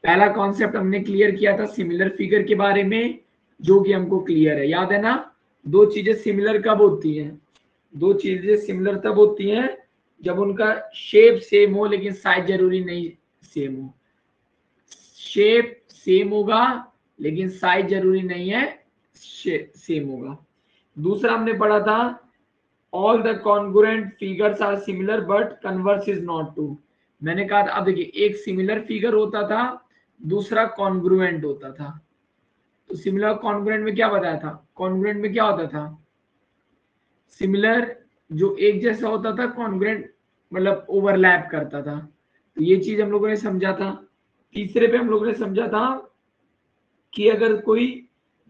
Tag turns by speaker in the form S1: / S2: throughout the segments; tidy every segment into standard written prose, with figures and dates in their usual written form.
S1: पहला कॉन्सेप्ट हमने क्लियर किया था सिमिलर फिगर के बारे में, जो कि हमको क्लियर है, याद है ना। दो चीजें सिमिलर कब होती हैं? दो चीजें सिमिलर तब होती हैं जब उनका शेप सेम हो लेकिन साइज जरूरी नहीं सेम हो। शेप सेम होगा लेकिन साइज जरूरी नहीं है सेम होगा। दूसरा हमने पढ़ा था all the congruent figures are similar but converse is not true. मैंने कहा था, अब देखिए, एक सिमिलर फिगर होता था, दूसरा कॉन्ग्रुएंट होता था। तो सिमिलर कॉन्ग्रुएंट में क्या बताया था? कॉन्ग्रुएंट में क्या होता था? सिमिलर जो एक जैसा होता था, कॉन्ग्रुएंट मतलब ओवरलैप करता था। तो ये चीज हम लोगों ने समझा था। तीसरे पे हम लोगों ने समझा था कि अगर कोई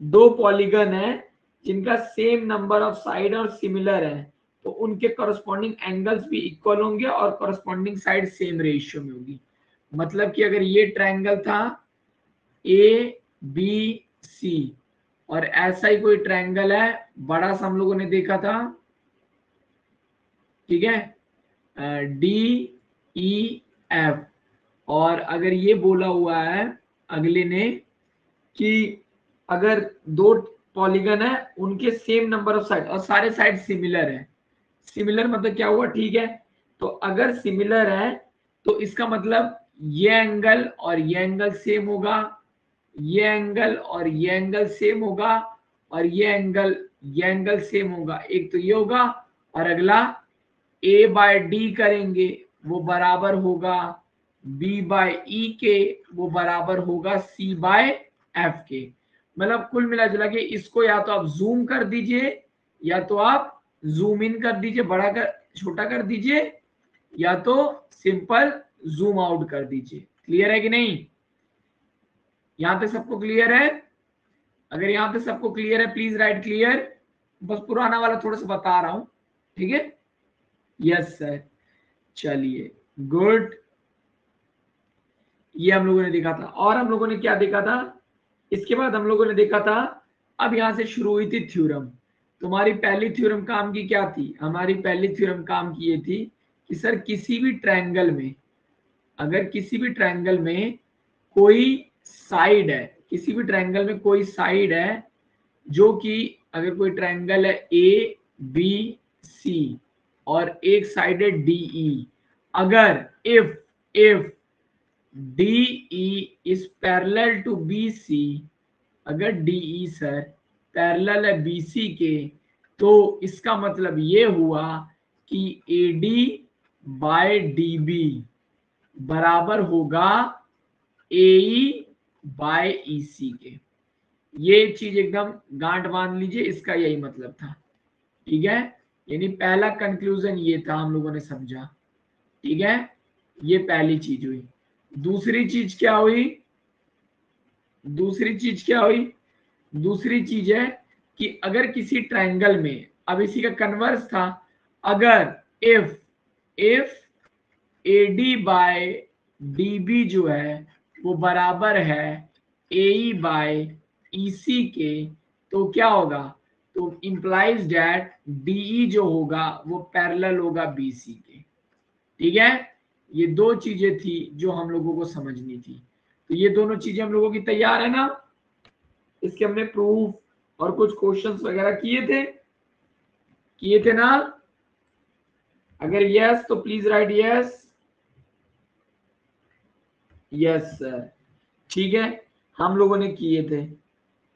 S1: दो पॉलीगन है जिनका सेम नंबर ऑफ साइड और सिमिलर है, तो उनके करस्पॉन्डिंग एंगल्स भी इक्वल होंगे और करस्पॉन्डिंग साइड सेम रेशियो में होगी। मतलब कि अगर ये ट्रायंगल था ए बी सी और ऐसा ही कोई ट्रायंगल है बड़ा सा हम लोगों ने देखा था, ठीक है, डी ई एफ, और अगर ये बोला हुआ है अगले ने कि अगर दो पॉलीगन है उनके सेम नंबर ऑफ साइड और सारे साइड सिमिलर है। सिमिलर मतलब क्या हुआ? ठीक है, तो अगर सिमिलर है तो इसका मतलब ये एंगल और ये एंगल सेम होगा, ये एंगल और ये एंगल सेम होगा, और ये एंगल सेम होगा। एक तो ये होगा, और अगला ए बाय डी करेंगे वो बराबर होगा बी बाय ई के, वो बराबर होगा सी बाय एफ के। मतलब कुल मिला जुला के इसको या तो आप जूम कर दीजिए, या तो आप जूम इन कर दीजिए, बड़ा कर छोटा कर दीजिए, या तो सिंपल जूम आउट कर दीजिए। क्लियर है कि नहीं? यहां तक सबको क्लियर है? अगर यहां तक सबको क्लियर है प्लीज राइट क्लियर। बस पुराना वाला थोड़ा सा बता रहा हूं, ठीक है। यस सर, चलिए गुड। ये हम लोगों ने देखा था, और हम लोगों ने क्या देखा था? इसके बाद हम लोगों ने देखा था, अब यहां से शुरू हुई थी थ्योरम। तुम्हारी पहली थ्योरम काम की क्या थी? हमारी पहली थ्योरम काम की ये थी कि सर किसी भी ट्रायंगल में, अगर किसी भी ट्रायंगल में कोई साइड है, किसी भी ट्रायंगल में कोई साइड है, जो कि अगर कोई ट्रायंगल है ए बी सी और एक साइड है डी ई, अगर if DE is parallel to BC, अगर DE सर पैरेलल है BC के, तो इसका मतलब ये हुआ कि AD बाय DB बराबर होगा AE बाय EC के। ये चीज एकदम गांठ बांध लीजिए, इसका यही मतलब था, ठीक है। यानी पहला कंक्लूजन ये था, हम लोगों ने समझा, ठीक है। ये पहली चीज हुई। दूसरी चीज क्या हुई? दूसरी चीज क्या हुई? दूसरी चीज है कि अगर किसी ट्रायंगल में, अब इसी का कन्वर्स था, अगर इफ AD बाय DB जो है वो बराबर है AE बाय EC के, तो क्या होगा? तो इंप्लाइज दैट DE जो होगा वो पैरेलल होगा BC के, ठीक है। ये दो चीजें थी जो हम लोगों को समझनी थी। तो ये दोनों चीजें हम लोगों की तैयार है ना? इसके हमने प्रूफ और कुछ क्वेश्चंस वगैरह किए थे ना? अगर यस तो please right yes. Yes sir, ठीक है, हम लोगों ने किए थे,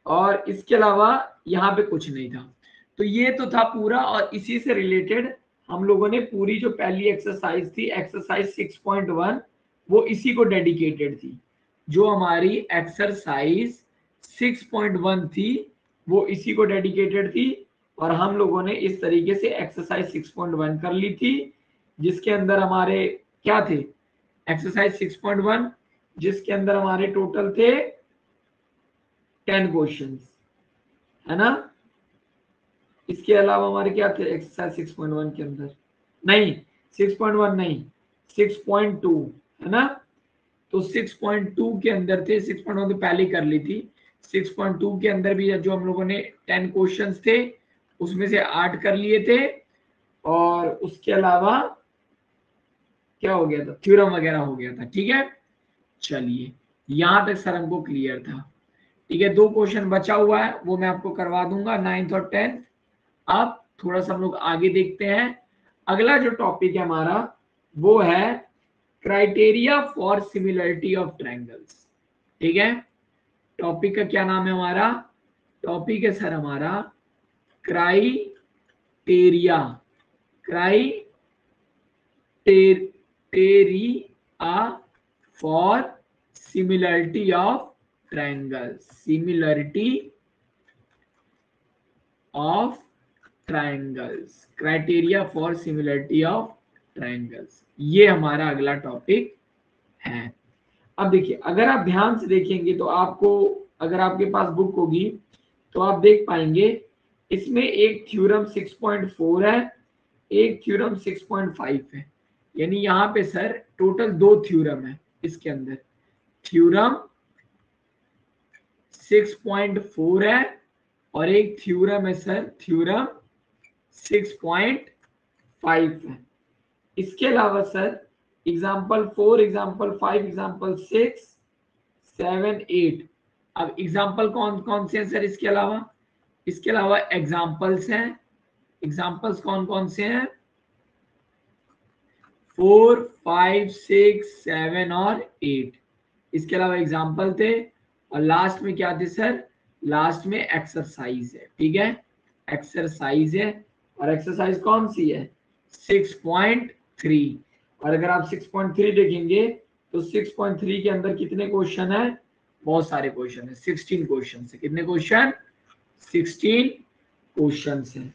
S1: और इसके अलावा यहाँ पे कुछ नहीं था। तो ये तो था पूरा, और इसी से रिलेटेड हम लोगों ने पूरी जो पहली एक्सरसाइज थी, एक्सरसाइज 6.1, वो इसी को डेडिकेटेड थी। जो हमारी एक्सरसाइज 6.1 थी वो इसी को डेडिकेटेड थी, और हम लोगों ने इस तरीके से एक्सरसाइज 6.1 कर ली थी, जिसके अंदर हमारे क्या थे? एक्सरसाइज 6.1 जिसके अंदर हमारे टोटल थे 10 क्वेश्चंस, है ना। इसके अलावा हमारे क्या थे एक्सरसाइज 6.1 के अंदर? नहीं, 6.1 नहीं, 6.2, है ना। तो 6.2 के अंदर थे, 6.1 तो पहले कर ली थी। 6.2 के अंदर भी जो हम लोगों ने 10 क्वेश्चंस थे उसमें से 8 कर लिए थे, और उसके अलावा क्या हो गया था? थ्योरम वगैरह हो गया था, ठीक है। चलिए यहां तक सर हमको क्लियर था। ठीक है, 2 क्वेश्चन बचा हुआ है, वो मैं आपको करवा दूंगा 9th और 10th। अब थोड़ा सा हम लोग आगे देखते हैं। अगला जो टॉपिक है हमारा वो है criteria for similarity of triangles. ठीक है, टॉपिक का क्या नाम है हमारा? टॉपिक है सर हमारा criteria, criteria for similarity of triangles, similarity of triangles, criteria for similarity of triangles, ये हमारा अगला टॉपिक है। अब देखिए, अगर आप ध्यान से देखेंगे तो आपको, अगर आपके पास बुक होगी तो आप देख पाएंगे इसमें एक थ्योरम 6.4 है, एक थ्योरम 6.5 है। यानी यहाँ पे सर टोटल 2 थ्योरम है इसके अंदर। थ्योरम 6.4 है और एक थ्योरम है सर थ्योरम 6.5 है। इसके अलावा सर एग्जाम्पल 4, एग्जाम्पल 5, एग्जाम्पल 6, 7, 8। अब एग्जाम्पल कौन कौन से हैं सर इसके अलावा? इसके अलावा एग्जाम्पल्स हैं। एग्जाम्पल्स कौन कौन से हैं? 4, 5, 6, 7 और 8। इसके अलावा एग्जाम्पल थे और लास्ट में क्या थे सर? लास्ट में एक्सरसाइज है। ठीक है, एक्सरसाइज है और एक्सरसाइज कौन सी है? 6.3। और अगर आप 6.3 देखेंगे तो 6.3 के अंदर कितने क्वेश्चन है? बहुत सारे क्वेश्चन है, 16 क्वेश्चन है। कितने क्वेश्चन? 16 क्वेश्चन है।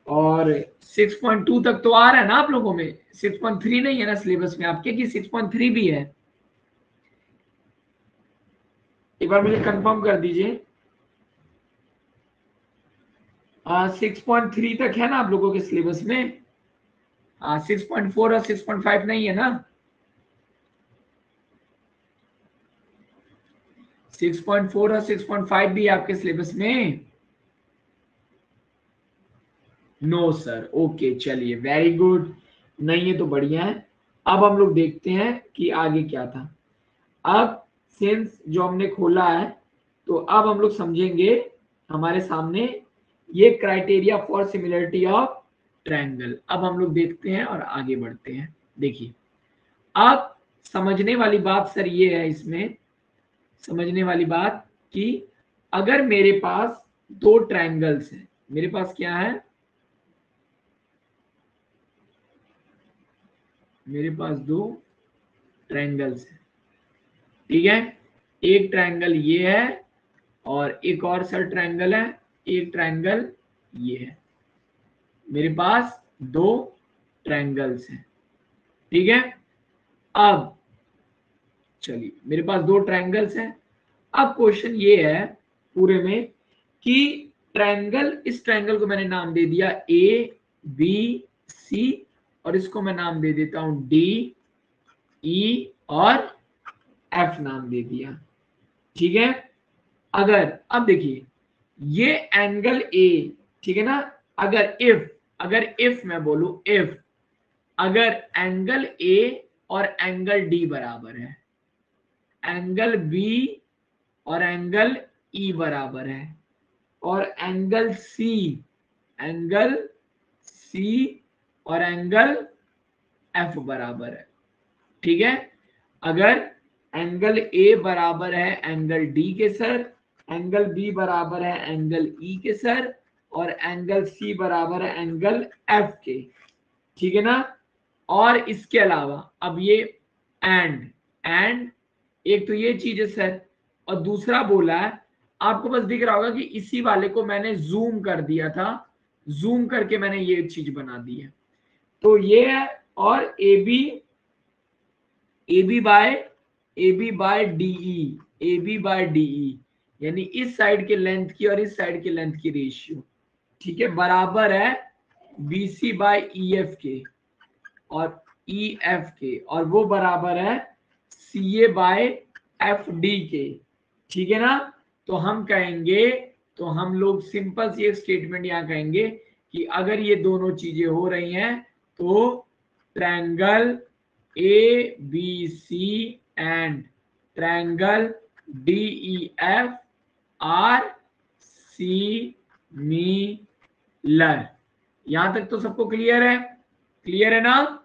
S1: और 6.2 तक तो आ रहा है ना आप लोगों में, 6.3 नहीं है ना सिलेबस में आपके, कि 6.3 भी है? एक बार मुझे कंफर्म कर दीजिए। 6.3 तक है ना आप लोगों के सिलेबस में? 6.4 और 6.5 नहीं है ना? 6.4 और 6.5 भी है आपके सिलेबस में? No sir. ओके, चलिए, वेरी गुड। नहीं है तो बढ़िया है। अब हम लोग देखते हैं कि आगे क्या था। अब सिंस जो हमने खोला है तो अब हम लोग समझेंगे हमारे सामने ये criteria for similarity of triangle. अब हम लोग देखते हैं और आगे बढ़ते हैं। देखिए, अब समझने वाली बात सर ये है, इसमें समझने वाली बात कि अगर मेरे पास 2 ट्रायंगल्स हैं, मेरे पास क्या है? मेरे पास 2 ट्रायंगल्स हैं। ठीक है, एक ट्रायंगल ये है और एक और सर ट्रायंगल है, एक ट्रायंगल ये है। मेरे पास 2 ट्रायंगल्स हैं। ठीक है, अब चलिए, मेरे पास 2 ट्रायंगल्स हैं। अब क्वेश्चन ये है पूरे में कि ट्रायंगल, इस ट्रायंगल को मैंने नाम दे दिया ए बी सी और इसको मैं नाम दे देता हूं डी ई और एफ नाम दे दिया। ठीक है, अगर अब देखिए ये एंगल ए, ठीक है ना, अगर इफ मैं बोलूं, इफ अगर एंगल ए और एंगल डी बराबर है, एंगल बी और एंगल ई बराबर है, और एंगल सी और एंगल एफ बराबर है। ठीक है, अगर एंगल ए बराबर है एंगल डी के सर, एंगल बी बराबर है एंगल ई के सर, और एंगल सी बराबर है एंगल एफ के। ठीक है ना, और इसके अलावा अब ये एंड एक तो ये चीज है सर, और दूसरा बोला है, आपको बस दिख रहा होगा कि इसी वाले को मैंने जूम कर दिया था, जूम करके मैंने ये चीज बना दी है। तो ये है, और ए बी बाय डीई, यानी इस साइड के लेंथ की और इस साइड के लेंथ की रेशियो, ठीक है, बराबर है B C by E F के और ई एफ के, और वो बराबर है C A by F D के। ठीक है ना, तो हम कहेंगे, तो हम लोग सिंपल सी एक स्टेटमेंट यहां कहेंगे कि अगर ये दोनों चीजें हो रही हैं तो triangle A B C and triangle DEF are similar. यहां तक तो सबको क्लियर है? क्लियर है ना?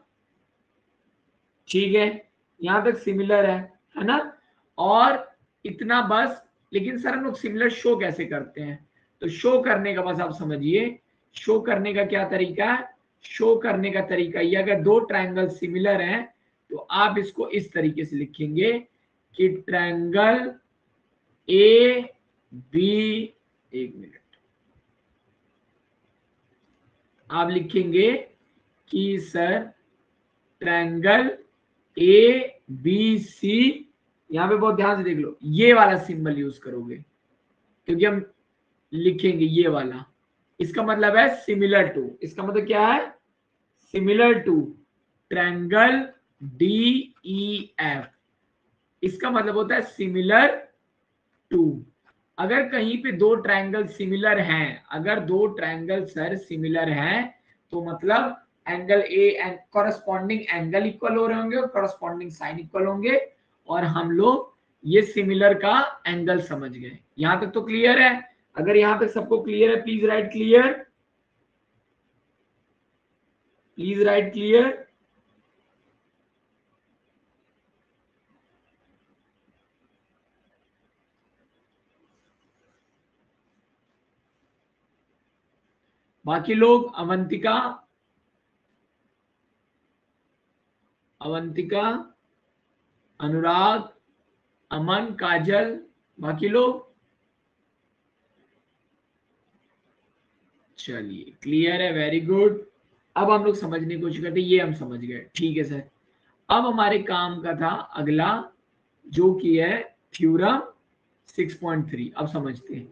S1: ठीक है, यहां तक सिमिलर है ना? और इतना बस। लेकिन सर हम लोग सिमिलर शो कैसे करते हैं? तो शो करने का बस आप समझिए, शो करने का क्या तरीका है? शो करने का तरीका ये, अगर दो ट्रायंगल सिमिलर हैं तो आप इसको इस तरीके से लिखेंगे कि ट्रायंगल ए बी, एक मिनट, आप लिखेंगे कि sir triangle A B C, यहां पे बहुत ध्यान से देख लो, ये वाला सिंबल यूज करोगे क्योंकि हम लिखेंगे ये वाला। इसका मतलब है सिमिलर टू। इसका मतलब क्या है? Similar to triangle DEF। इसका मतलब होता है सिमिलर टू। अगर कहीं पे दो ट्रायंगल सिमिलर हैं, अगर दो ट्रायंगल सर सिमिलर हैं, तो मतलब angle A and corresponding angle equal हो रहे होंगे और कॉरस्पॉन्डिंग साइन इक्वल होंगे, और हम लोग ये सिमिलर का एंगल समझ गए। यहां तक तो क्लियर है? अगर यहां तक सबको क्लियर है please right clear, please right clear. बाकी लोग, अवंतिका, अवंतिका, अनुराग, अमन, काजल, बाकी लोग, चलिए क्लियर है, वेरी गुड। अब हम लोग समझने की कोशिश करते हैं, ये हम समझ गए, ठीक है सर। अब हमारे काम का था अगला, जो कि है थ्योरम 6.3। अब समझते हैं।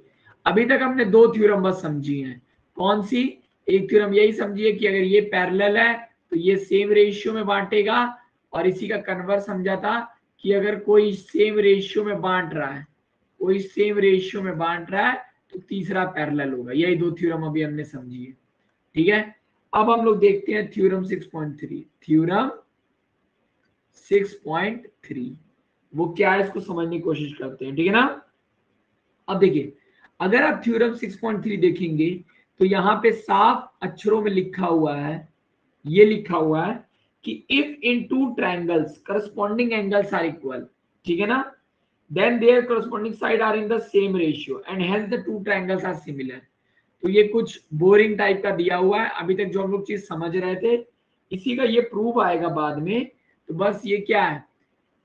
S1: अभी तक हमने दो थ्योरम बस समझी हैं। कौन सी? एक थ्योरम यही समझिए कि अगर ये पैरेलल है तो ये सेम रेशियो में बांटेगा, और इसी का कन्वर्स समझा था कि अगर कोई सेम रेशियो में बांट रहा है, कोई सेम रेशियो में बांट रहा है, तो तीसरा पैरेलल होगा। यही दो थ्योरम अभी हमने समझी है, ठीक है। अब हम लोग देखते हैं थ्योरम 6.3। थ्योरम 6.3 वो क्या है, इसको समझने की कोशिश करते हैं, ठीक है ना। अब देखिए, अगर आप थ्योरम 6.3 देखेंगे तो यहां पे साफ अक्षरों में लिखा हुआ है, ये लिखा हुआ है कि if in two triangles corresponding angles are equal, ठीक है ना, then their corresponding side are in the same ratio and hence the two triangles are similar. तो ये कुछ बोरिंग टाइप का दिया हुआ है, अभी तक जो हम लोग चीज समझ रहे थे इसी का ये प्रूफ आएगा बाद में। तो बस ये क्या है,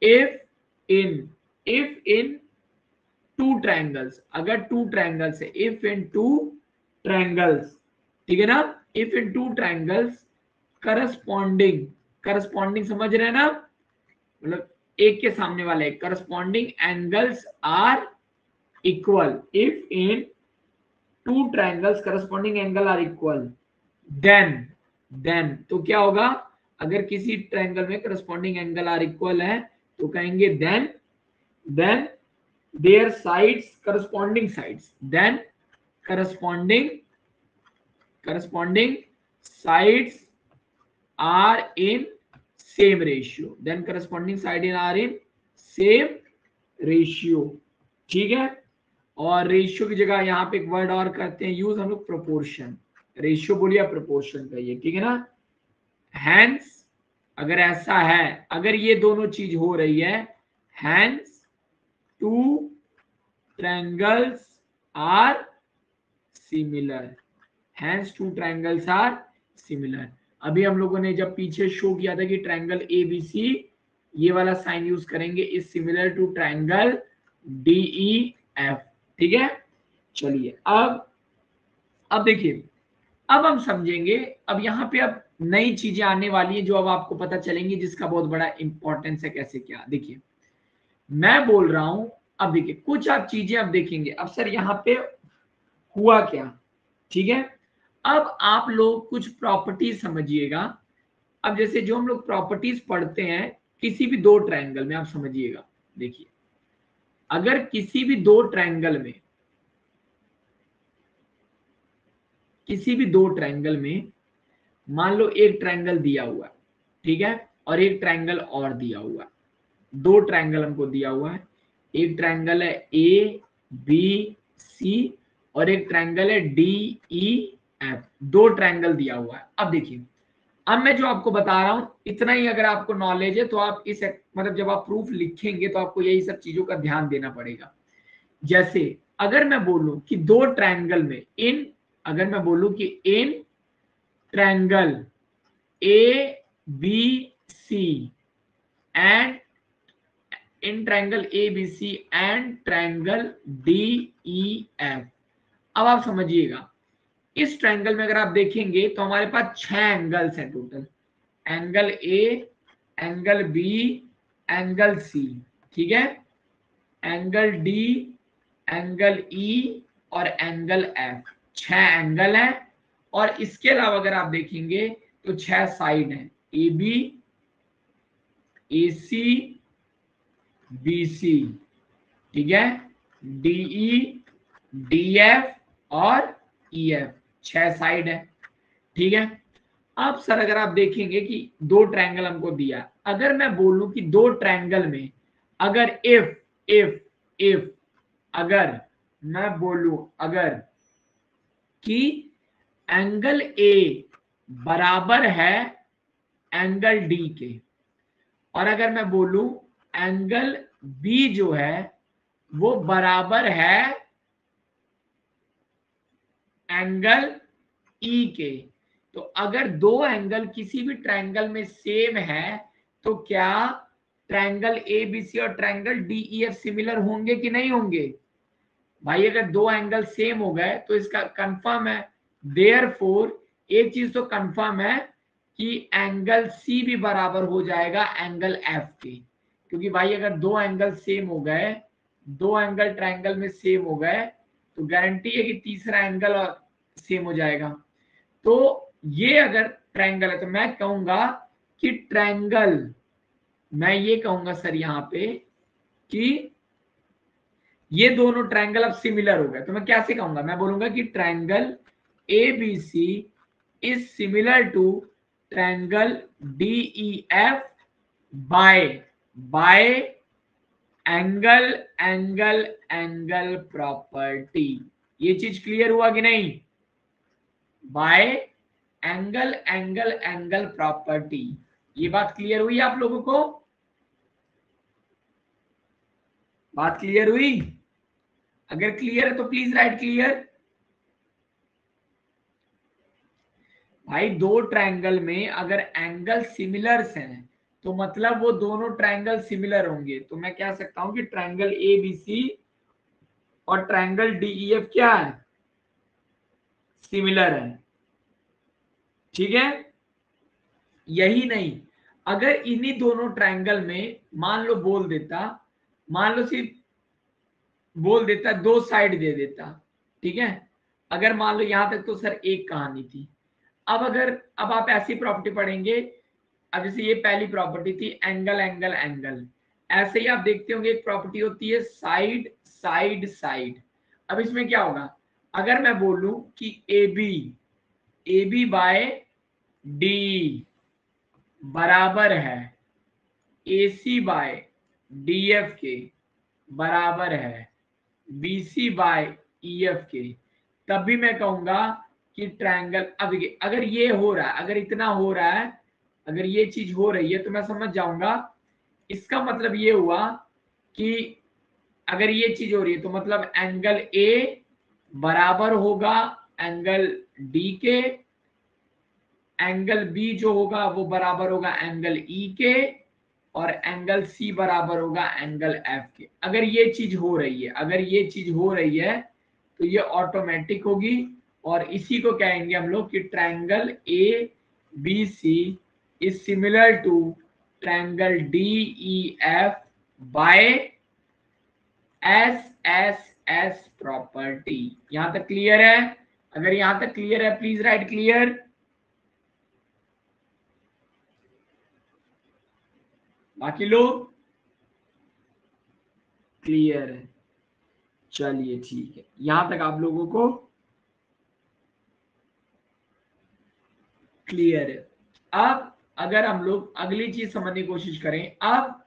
S1: इफ इन टू ट्रायंगल्स, अगर टू ट्रायंगल्स है, इफ इन टू ट्रायंगल्स, ठीक है ना, if in two triangles corresponding, corresponding समझ रहे हैं ना, मतलब एक के सामने वाला एक, corresponding angles are equal, if in two triangles corresponding angle are equal, then तो क्या होगा, अगर किसी ट्रायंगल में करस्पॉन्डिंग एंगल आर इक्वल है तो कहेंगे then their sides, corresponding sides, then corresponding sides are in same ratio, then corresponding side are in same ratio, ठीक है। और रेशियो की जगह यहाँ पे एक वर्ड और करते हैं यूज हम लोग, प्रोपोर्शन। रेशियो बोलिए, प्रोपोर्शन कहिए, ठीक है ना। हैंस, अगर ऐसा है, अगर ये दोनों चीज हो रही है, hence two triangles are similar, hence two triangles are similar। अभी हम लोगों ने जब पीछे शो किया था कि ट्रायंगल ABC, ये वाला साइन यूज करेंगे, is similar to triangle DEF, ठीक है। चलिए अब देखिए, अब हम समझेंगे, अब यहाँ पे अब नई चीजें आने वाली है जो अब आपको पता चलेंगी, जिसका बहुत बड़ा इंपॉर्टेंस है। कैसे क्या, देखिए मैं बोल रहा हूं, अब देखिए कुछ आप चीजें अब देखेंगे, अब सर यहाँ पे हुआ क्या, ठीक है। अब आप लोग कुछ प्रॉपर्टीज समझिएगा। अब जैसे जो हम लोग प्रॉपर्टीज पढ़ते हैं किसी भी दो ट्रायंगल में, आप समझिएगा, देखिए अगर किसी भी दो ट्रायंगल में, किसी भी दो ट्रायंगल में मान लो एक ट्रायंगल दिया हुआ, ठीक है, और एक ट्रायंगल और दिया हुआ, दो ट्रायंगल हमको दिया हुआ है, एक ट्रायंगल है ए बी सी और एक ट्रायंगल है डी ई एफ, दो ट्रायंगल दिया हुआ है। अब देखिए, अब मैं जो आपको बता रहा हूं इतना ही अगर आपको नॉलेज है तो आप इस मतलब जब आप प्रूफ लिखेंगे तो आपको यही सब चीजों का ध्यान देना पड़ेगा। जैसे अगर मैं बोलूं कि दो ट्रायंगल में अगर मैं बोलूं कि in triangle A B C and in triangle A B C and triangle D E F, अब आप समझिएगा इस ट्रायंगल में अगर आप देखेंगे तो हमारे पास 6 एंगल्स हैं total, angle A, angle B, angle C, ठीक है, एंगल डी, एंगल ई और एंगल एफ, 6 एंगल है। और इसके अलावा अगर आप देखेंगे तो 6 साइड हैं, A B, A C, B C, ठीक है, डीई, डीएफ और ईएफ, 6 साइड है, ठीक है। अब सर अगर आप देखेंगे कि दो ट्रायंगल हमको दिया, अगर मैं बोलूं कि दो ट्रायंगल में अगर इफ अगर मैं बोलूं अगर कि एंगल ए बराबर है एंगल डी के, और अगर मैं बोलूं एंगल बी जो है वो बराबर है एंगल ई के, तो अगर दो एंगल किसी भी ट्रायंगल में सेम है तो क्या ट्रायंगल ए बी सी और triangle D E F similar होंगे कि नहीं होंगे? भाई अगर दो एंगल सेम हो गए तो इसका कंफर्म है, देयरफॉर एक चीज तो कंफर्म है कि एंगल सी भी बराबर हो जाएगा एंगल एफ के, क्योंकि भाई अगर दो एंगल सेम हो गए, दो एंगल ट्रायंगल में सेम हो गए तो गारंटी है कि तीसरा एंगल और सेम हो जाएगा। तो ये अगर ट्रायंगल है तो मैं कहूंगा कि ट्रायंगल, मैं ये कहूंगा सर यहाँ पे कि ये दोनों ट्रायंगल अब सिमिलर हो गए, तो मैं क्या से कहूंगा, मैं बोलूंगा कि triangle A B C is similar to triangle D E F by angle angle angle property. ये चीज क्लियर हुआ कि नहीं? By angle angle angle property, ये बात क्लियर हुई आप लोगों को? बात क्लियर हुई? अगर क्लियर है तो प्लीज राइट क्लियर। भाई दो ट्रायंगल में अगर एंगल सिमिलर्स हैं तो मतलब वो दोनों ट्रायंगल सिमिलर होंगे, तो मैं कह सकता हूं कि ट्रायंगल ए बी सी और ट्रायंगल डी ई एफ क्या है, सिमिलर है, ठीक है। यही नहीं, अगर इन्हीं दोनों ट्रायंगल में मान लो बोल देता, मान लो सिर्फ बोल देता दो साइड दे देता, ठीक है, अगर मान लो यहां तक तो सर एक कहानी थी। अब आप ऐसी प्रॉपर्टी पढ़ेंगे, अब जैसे ये पहली प्रॉपर्टी थी एंगल एंगल एंगल, ऐसे ही आप देखते होंगे एक प्रॉपर्टी होती है साइड साइड साइड। अब इसमें क्या होगा, अगर मैं बोलूं कि ए बी बाय डी बराबर है A C by D F के बराबर है B C by E F के, तब भी मैं कहूंगा कि ट्रायंगल, अब अगर ये हो रहा है, अगर इतना हो रहा है, अगर ये चीज हो रही है तो मैं समझ जाऊंगा इसका मतलब ये हुआ कि अगर ये चीज हो रही है तो मतलब एंगल ए बराबर होगा एंगल डी के, एंगल बी जो होगा वो बराबर होगा एंगल ई के, और एंगल सी बराबर होगा एंगल एफ के। अगर ये चीज हो रही है, अगर ये चीज हो रही है तो ये ऑटोमेटिक होगी, और इसी को कहेंगे हम लोग कि triangle A B C is similar to triangle D E F by S property. यहां तक क्लियर है? अगर यहां तक क्लियर है प्लीज राइट क्लियर। बाकी लोग क्लियर है? चलिए ठीक है, यहां तक आप लोगों को क्लियर है। अब अगर हम लोग अगली चीज समझने की कोशिश करें, अब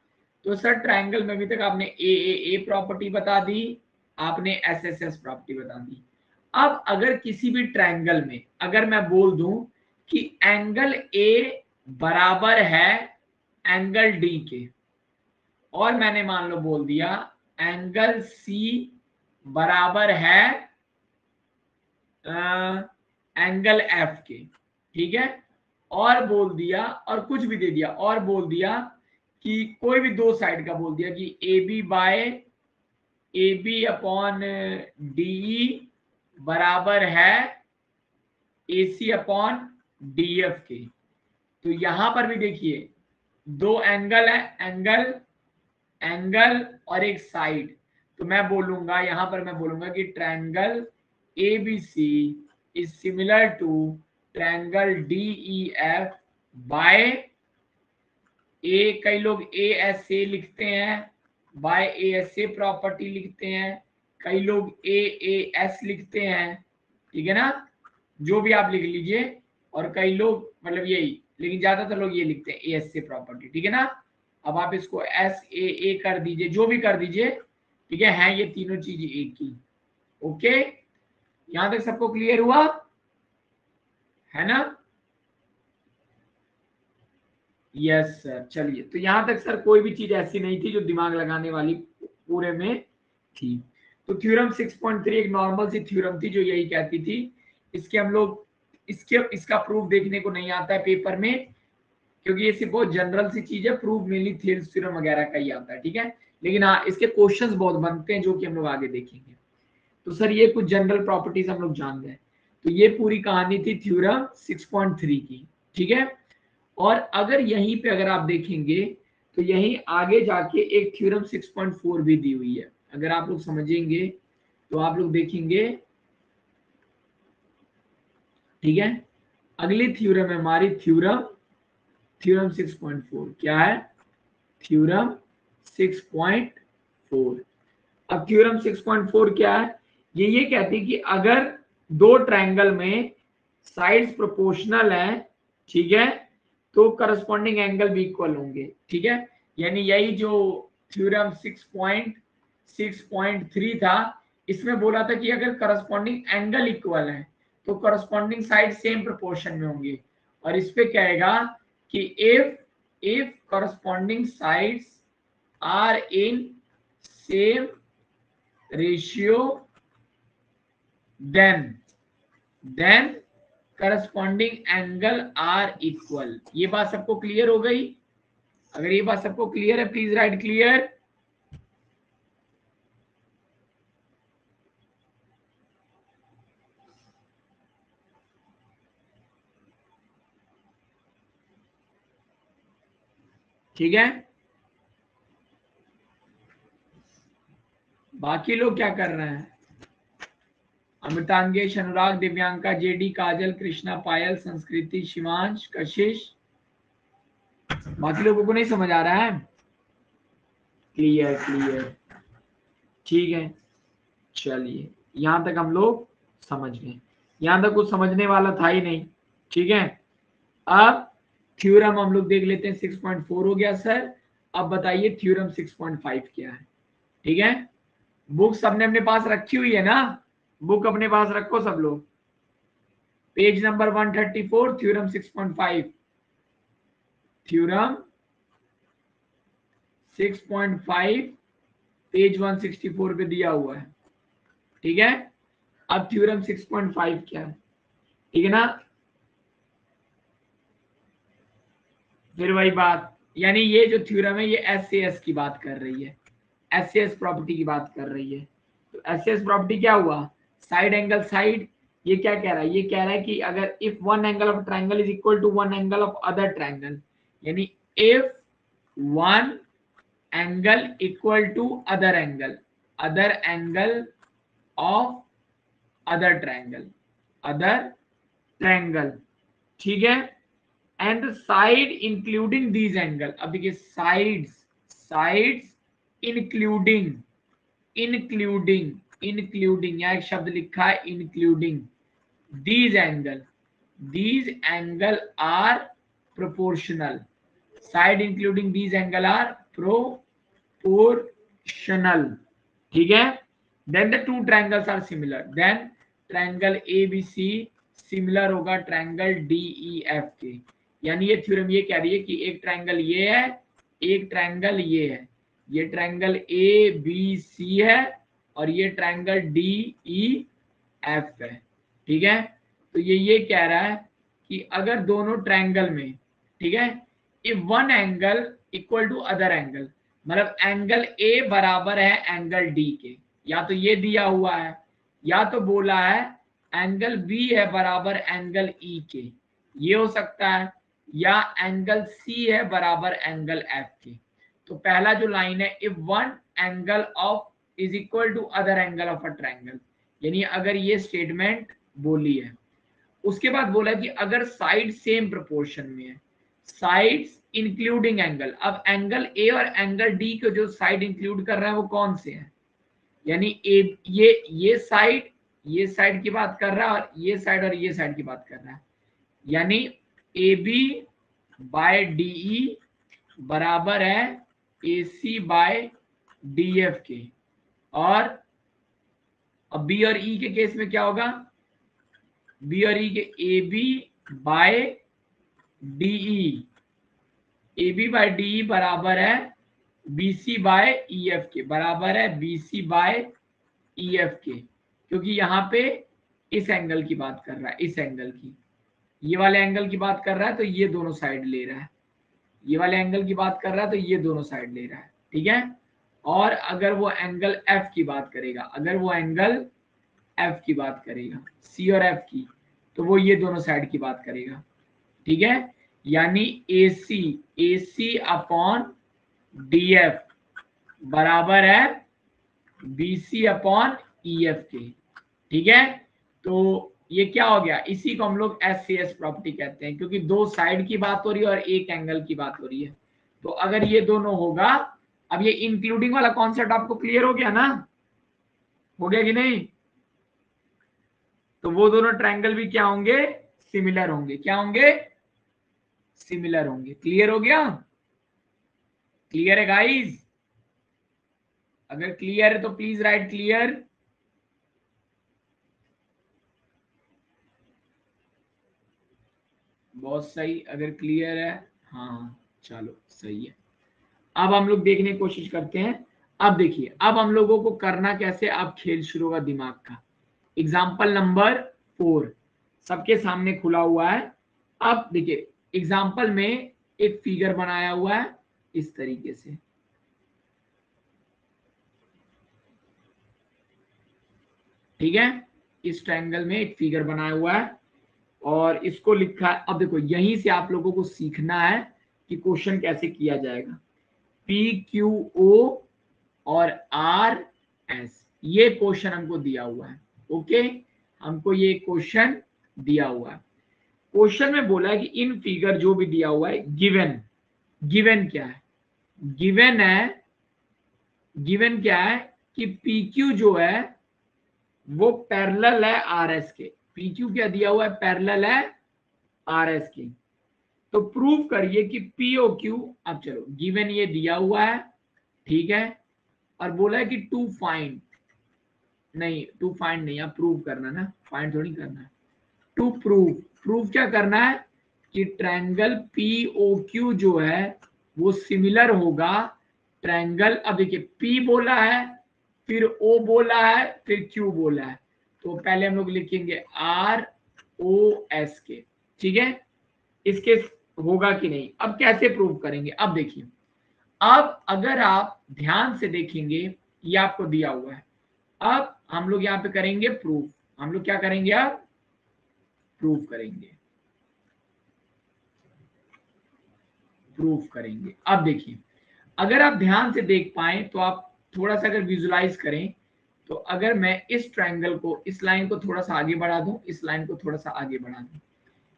S1: तो सर ट्रायंगल में अभी तक आपने ए प्रॉपर्टी बता दी, आपने एस प्रॉपर्टी बता दी। अब अगर किसी भी ट्रायंगल में अगर मैं बोल दूं कि एंगल ए बराबर है एंगल डी के, और मैंने मान लो बोल दिया एंगल सी बराबर है एंगल एफ के, ठीक है, और बोल दिया और कुछ भी दे दिया और बोल दिया कि कोई भी दो साइड का बोल दिया कि A B by A B upon D बराबर है A C upon D F के। तो यहां पर भी देखिए दो एंगल है, एंगल और एक साइड, तो मैं बोलूंगा यहां पर मैं बोलूंगा कि triangle A B C is similar to triangle D E F by A, कई लोग ए एस ए लिखते हैं, by A S A property लिखते हैं, कई लोग ए एस लिखते हैं, ठीक है ना, जो भी आप लिख लीजिए, और कई लोग मतलब यही, लेकिन ज्यादातर लोग ये लिखते हैं ए एस ए प्रॉपर्टी, ठीक है ना। अब आप इसको एस ए कर दीजिए, जो भी कर दीजिए, ठीक है ये तीनों चीज एक ही। ओके, यहां तक सबको क्लियर हुआ है ना? Yes sir. चलिए, तो यहां तक सर कोई भी चीज ऐसी नहीं थी जो दिमाग लगाने वाली पूरे में थी। तो थ्योरम 6.3 एक नॉर्मल सी थ्योरम थी जो यही कहती थी, इसके हम लोग इसका प्रूफ देखने को नहीं आता है पेपर में, क्योंकि ये सिर्फ बहुत जनरल सी चीज है, प्रूफ मेनली थेल्स थ्योरम वगैरह का ही आता है, ठीक है। लेकिन हाँ, इसके क्वेश्चंस बहुत बनते हैं जो कि हम लोग आगे देखेंगे। तो सर ये कुछ जनरल प्रॉपर्टीज हम लोग जान गए। तो ये पूरी कहानी थी थ्योरम 6.3 की, ठीक है। और अगर यहीं पे अगर आप देखेंगे तो यहीं आगे जाके एक थ्योरम 6.4 भी दी हुई है, अगर आप लोग समझेंगे तो आप लोग देखेंगे, ठीक है। अगली थ्योरम है हमारी थ्योरम 6.4 क्या है? थ्योरम 6.4। अब थ्योरम 6.4 क्या है? ये कहती है कि अगर दो ट्रायंगल में साइड्स प्रोपोर्शनल है, ठीक है, तो करस्पॉन्डिंग एंगल भी इक्वल होंगे, ठीक है। यानी यही जो थ्योरम 6.3 था, इसमें बोला था कि अगर करस्पॉन्डिंग एंगल इक्वल है तो करस्पॉन्डिंग साइड सेम प्रोपोर्शन में होंगे, और इस पे कहेगा कि if corresponding sides are in same ratio then corresponding angle are equal. ये बात सबको क्लियर हो गई? अगर ये बात सबको क्लियर है प्लीज राइट क्लियर। ठीक है, बाकी लोग क्या कर रहे हैं? अमृतांगेश, अनुराग, दिव्यांका, जेडी, काजल, कृष्णा, पायल, संस्कृति, शिवांश, कशिश, बाकी लोगों को नहीं समझ आ रहा है? क्लियर, ठीक है। चलिए, यहां तक हम लोग समझ गए, यहां तक कुछ समझने वाला था ही नहीं, ठीक है। अब थ्योरम हम लोग देख लेते हैं, 6.4 हो गया सर। अब बताइए थ्योरम 6.5 क्या है, ठीक है। बुक सबने अपने पास रखी हुई है ना? बुक अपने पास रखो सब लोग, page number 134, theorem 6.5, theorem 6.5 page 164 पे दिया हुआ है, ठीक है। अब थ्योरम 6.5 क्या है, ठीक है ना? फिर वही बात, यानी ये जो थ्योरम है ये एस की बात कर रही है, एस प्रॉपर्टी की बात कर रही है। तो एस प्रॉपर्टी क्या हुआ? Side angle side. ये क्या कह रहा है? ये कह रहा है कि अगर if one angle of triangle is equal to one angle of other triangle, यानी if one angle equal to other angle of other triangle, ठीक है, and side including these angle. अब देखिए साइड्स इंक्लूडिंग यहाँ एक शब्द लिखा है including, these angle are proportional, side including these angle are proportional, proportional, ठीक है। Then the two triangles are similar, then triangle ABC similar होगा ट्रायंगल DEF के। यानी ये थ्योरम ये कह रही है कि एक ट्रायंगल ये है, एक ट्रायंगल ये है, ये ट्रायंगल ABC है और ये ट्रायंगल DEF है, ठीक है। तो ये कह रहा है कि अगर दोनों ट्रायंगल में, ठीक है, if one angle equal to other angle, मतलब एंगल A बराबर है एंगल D के, या तो ये दिया हुआ है, या तो बोला है एंगल B है बराबर एंगल E के, ये हो सकता है, या एंगल C है बराबर एंगल F के। तो पहला जो लाइन है, if one angle of is equal to other angle of a triangle, यानी अगर ये स्टेटमेंट बोली है। उसके बाद बोला कि अगर साइड सेम प्रोपोर्शन में है, साइड्स इंक्लूडिंग एंगल, अब एंगल A और एंगल D को जो साइड इंक्लूड कर रहा है वो कौन से हैं, यानी ये साइड की बात कर रहा है और ये साइड की बात कर रहा है, यानी AB बाय DE बराबर है AC बाय DF के। और अब B और E के केस में क्या होगा, B और E के AB बाय DE बराबर है BC बाय EF के, बराबर है BC बाय EF के, क्योंकि यहाँ पे इस एंगल की बात कर रहा है, इस एंगल की, ये वाले एंगल की बात कर रहा है तो ये दोनों साइड ले रहा है, ये वाले एंगल की बात कर रहा है तो ये दोनों साइड ले रहा है, ठीक है। और अगर वो एंगल F की बात करेगा, अगर वो एंगल F की बात करेगा, C और F की, तो वो ये दोनों साइड की बात करेगा, ठीक है। यानी AC अपॉन DF बराबर है BC अपॉन EF के, ठीक है। तो ये क्या हो गया, इसी को हम लोग SCS प्रॉपर्टी कहते हैं, क्योंकि दो साइड की बात हो रही है और एक एंगल की बात हो रही है। तो अगर ये दोनों होगा, अब ये इंक्लूडिंग वाला कॉन्सेप्ट आपको क्लियर हो गया ना, हो गया कि नहीं। तो वो दोनों ट्रायंगल भी क्या होंगे, सिमिलर होंगे, क्या होंगे, सिमिलर होंगे। क्लियर हो गया, क्लियर है गाइस, अगर क्लियर है तो प्लीज राइट क्लियर। बहुत सही, अगर क्लियर है, हाँ चलो सही है। अब हम लोग देखने की कोशिश करते हैं। अब देखिए, अब हम लोगों को करना कैसे, अब खेल शुरू होगा दिमाग का। एग्जाम्पल नंबर 4 सबके सामने खुला हुआ है। अब देखिए एग्जाम्पल में एक फिगर बनाया हुआ है इस तरीके से, ठीक है। इस ट्रायंगल में एक फिगर बनाया हुआ है और इसको लिखा है। अब देखो यहीं से आप लोगों को सीखना है कि क्वेश्चन कैसे किया जाएगा। PQO और RS, ये क्वेश्चन हमको दिया हुआ है, ओके, हमको ये क्वेश्चन दिया हुआ है। क्वेश्चन में बोला है कि इन फिगर जो भी दिया हुआ है, गिवन क्या है, गिवन क्या है कि PQ जो है वो पैरेलल है RS के। PQ क्या दिया हुआ है, पैरेलल है RS के। तो प्रूव करिए कि POQ, अब चलो गिवन ये दिया हुआ है, ठीक है, और बोला है कि टू फाइंड नहीं, आप प्रूव करना ना, फाइंड थोड़ी करना है, टू प्रूव क्या करना है कि ट्रायंगल POQ जो है वो सिमिलर होगा ट्रायंगल, अब देखिए P बोला है, फिर O बोला है, फिर Q बोला है, तो पहले हम लोग लिखेंगे ROS के, ठीक है। इसके होगा कि नहीं, अब कैसे प्रूव करेंगे, अब देखिए, अब अगर आप ध्यान से देखेंगे ये आपको दिया हुआ है। अब हम लोग यहाँ पे करेंगे प्रूफ, हम लोग क्या करेंगे, अब प्रूफ करेंगे। अब देखिए, अगर आप ध्यान से देख पाए तो आप थोड़ा सा अगर विजुलाइज करें, तो अगर मैं इस ट्रायंगल को, इस लाइन को थोड़ा सा आगे बढ़ा दूं, इस लाइन को थोड़ा सा आगे बढ़ा दूं,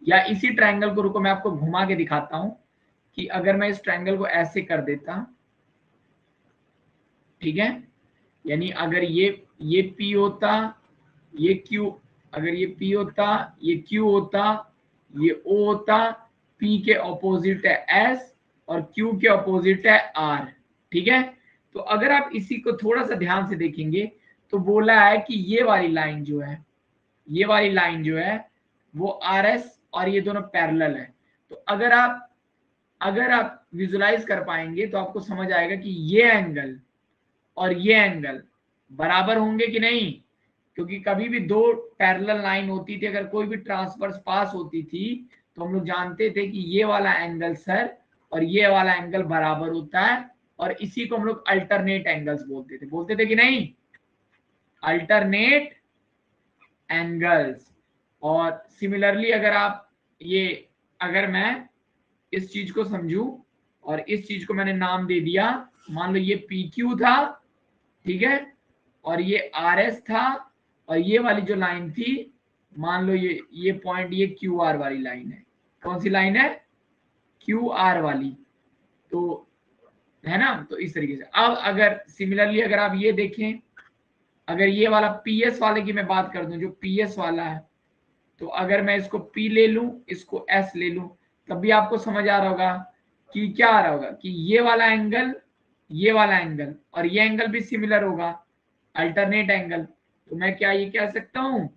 S1: या इसी ट्रायंगल को, रुको मैं आपको घुमा के दिखाता हूं कि अगर मैं इस ट्रायंगल को ऐसे कर देता, ठीक है, यानी अगर ये P होता, ये Q, अगर ये P होता, ये Q होता, ये O होता, P के ऑपोजिट है S और Q के ऑपोजिट है R, ठीक है। तो अगर आप इसी को थोड़ा सा ध्यान से देखेंगे तो बोला है कि ये वाली लाइन जो है, ये वाली लाइन जो है वो आर एस और ये दोनों पैरेलल है। तो अगर आप विजुलाइज कर पाएंगे तो आपको समझ आएगा कि ये एंगल और ये एंगल बराबर होंगे कि नहीं, क्योंकि कभी भी दो पैरेलल लाइन होती थी, अगर कोई भी ट्रांसवर्स पास होती थी तो हम लोग जानते थे कि ये वाला एंगल सर और ये वाला एंगल बराबर होता है, और इसी को हम लोग अल्टरनेट एंगल्स बोलते थे कि नहीं, अल्टरनेट एंगल्स। और सिमिलरली अगर मैं इस चीज को समझू और इस चीज को मैंने नाम दे दिया, मान लो ये PQ था, ठीक है, और ये RS था, और ये वाली जो लाइन थी मान लो ये पॉइंट ये QR वाली लाइन है। कौन सी लाइन है? QR वाली, तो है ना। तो इस तरीके से अब अगर सिमिलरली अगर आप ये देखें, अगर ये वाला PS वाले की मैं बात कर दूं, जो PS वाला है, तो अगर मैं इसको P ले लूं, इसको S ले लूं, तब भी आपको समझ आ रहा होगा कि क्या आ रहा होगा कि ये वाला एंगल, ये वाला एंगल और ये एंगल भी सिमिलर होगा, अल्टरनेट एंगल। तो मैं क्या ये कह सकता हूं,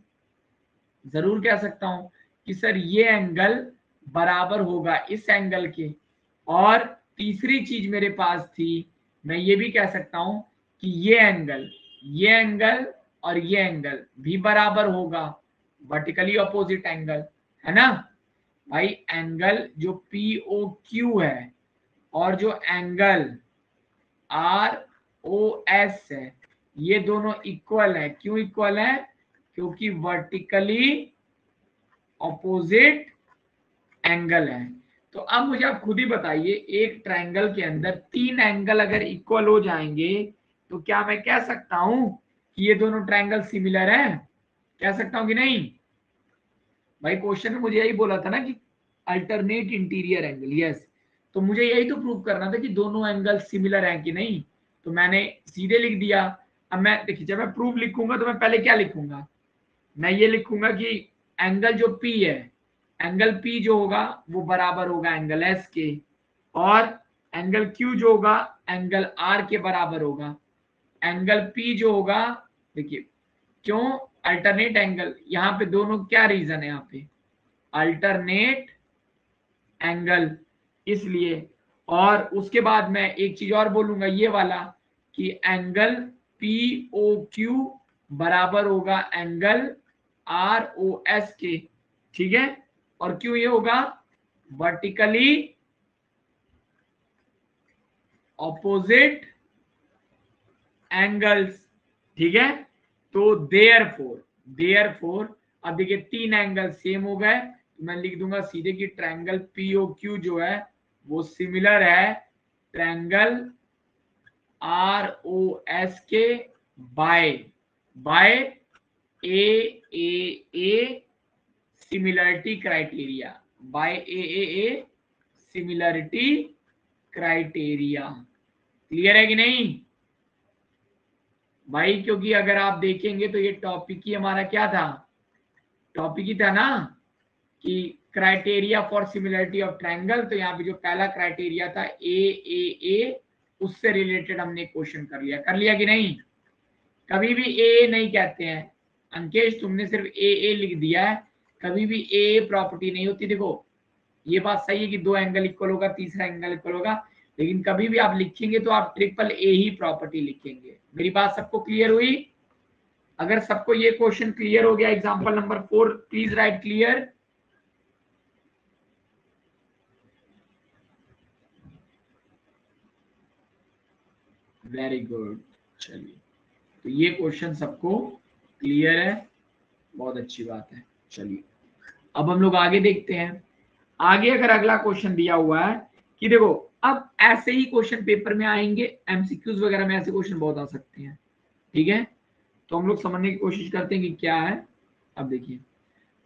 S1: जरूर कह सकता हूं कि सर ये एंगल बराबर होगा इस एंगल के। और तीसरी चीज मेरे पास थी, मैं ये भी कह सकता हूं कि ये एंगल और ये एंगल भी बराबर होगा, वर्टिकली ऑपोजिट एंगल, है ना भाई। एंगल जो POQ है और जो एंगल ROS है, ये दोनों इक्वल है। क्यों इक्वल है? क्योंकि वर्टिकली ऑपोजिट एंगल है। तो अब मुझे आप खुद ही बताइए, एक ट्रायंगल के अंदर तीन एंगल अगर इक्वल हो जाएंगे तो क्या मैं कह सकता हूं कि ये दोनों ट्रायंगल सिमिलर हैं? कह सकता हूं कि नहीं भाई? क्वेश्चन में मुझे यही बोला था ना कि अल्टरनेट इंटीरियर एंगल, यस। तो मुझे यही तो प्रूव करना था कि दोनों एंगल सिमिलर हैं कि नहीं, तो मैंने सीधे लिख दिया। अब मैं देखिए, जब मैं प्रूफ लिखूंगा तो मैं पहले क्या लिखूंगा, मैं ये लिखूंगा कि एंगल जो P है, एंगल P जो होगा वो बराबर होगा एंगल S के, और एंगल Q जो होगा एंगल R के बराबर होगा। एंगल P जो होगा, देखिए क्यों अल्टरनेट एंगल, यहाँ पे दोनों क्या रीजन है, यहाँ पे अल्टरनेट एंगल इसलिए। और उसके बाद मैं एक चीज और बोलूंगा, ये वाला कि एंगल POQ बराबर होगा एंगल ROS के, ठीक है। और क्यों ये होगा? वर्टिकली ऑपोजिट एंगल्स, ठीक है। तो देयरफॉर अब देखिए तीन एंगल सेम हो गए, तो मैं लिख दूंगा सीधे कि ट्रायंगल POQ जो है वो सिमिलर है ट्रायंगल ROS के by AAA similarity criteria, by AAA similarity criteria. Clear है कि नहीं भाई? क्योंकि अगर आप देखेंगे तो ये टॉपिक ही हमारा क्या था, टॉपिक ही था ना कि criteria for similarity of triangle. तो यहाँ पे जो पहला क्राइटेरिया था AAA, उससे रिलेटेड हमने क्वेश्चन कर लिया कि नहीं? कभी भी ए नहीं कहते हैं अंकेश, तुमने सिर्फ ए लिख दिया है, कभी भी ए प्रॉपर्टी नहीं होती। देखो ये बात सही है कि दो एंगल इक्वल होगा, तीसरा एंगल इक्वल होगा, लेकिन कभी भी आप लिखेंगे तो आप ट्रिपल ए ही प्रॉपर्टी लिखेंगे। मेरी बात सबको क्लियर हुई? अगर सबको ये क्वेश्चन क्लियर हो गया, example number 4 please right clear. Very good, चलिए तो ये क्वेश्चन सबको क्लियर है, बहुत अच्छी बात है। चलिए अब हम लोग आगे देखते हैं। आगे अगर अगला क्वेश्चन दिया हुआ है कि देखो, अब ऐसे ही क्वेश्चन पेपर में आएंगे, एमसीक्यूज वगैरह में ऐसे क्वेश्चन बहुत आ सकते हैं, ठीक है। तो हम लोग समझने की कोशिश करते हैं कि क्या है। अब देखिए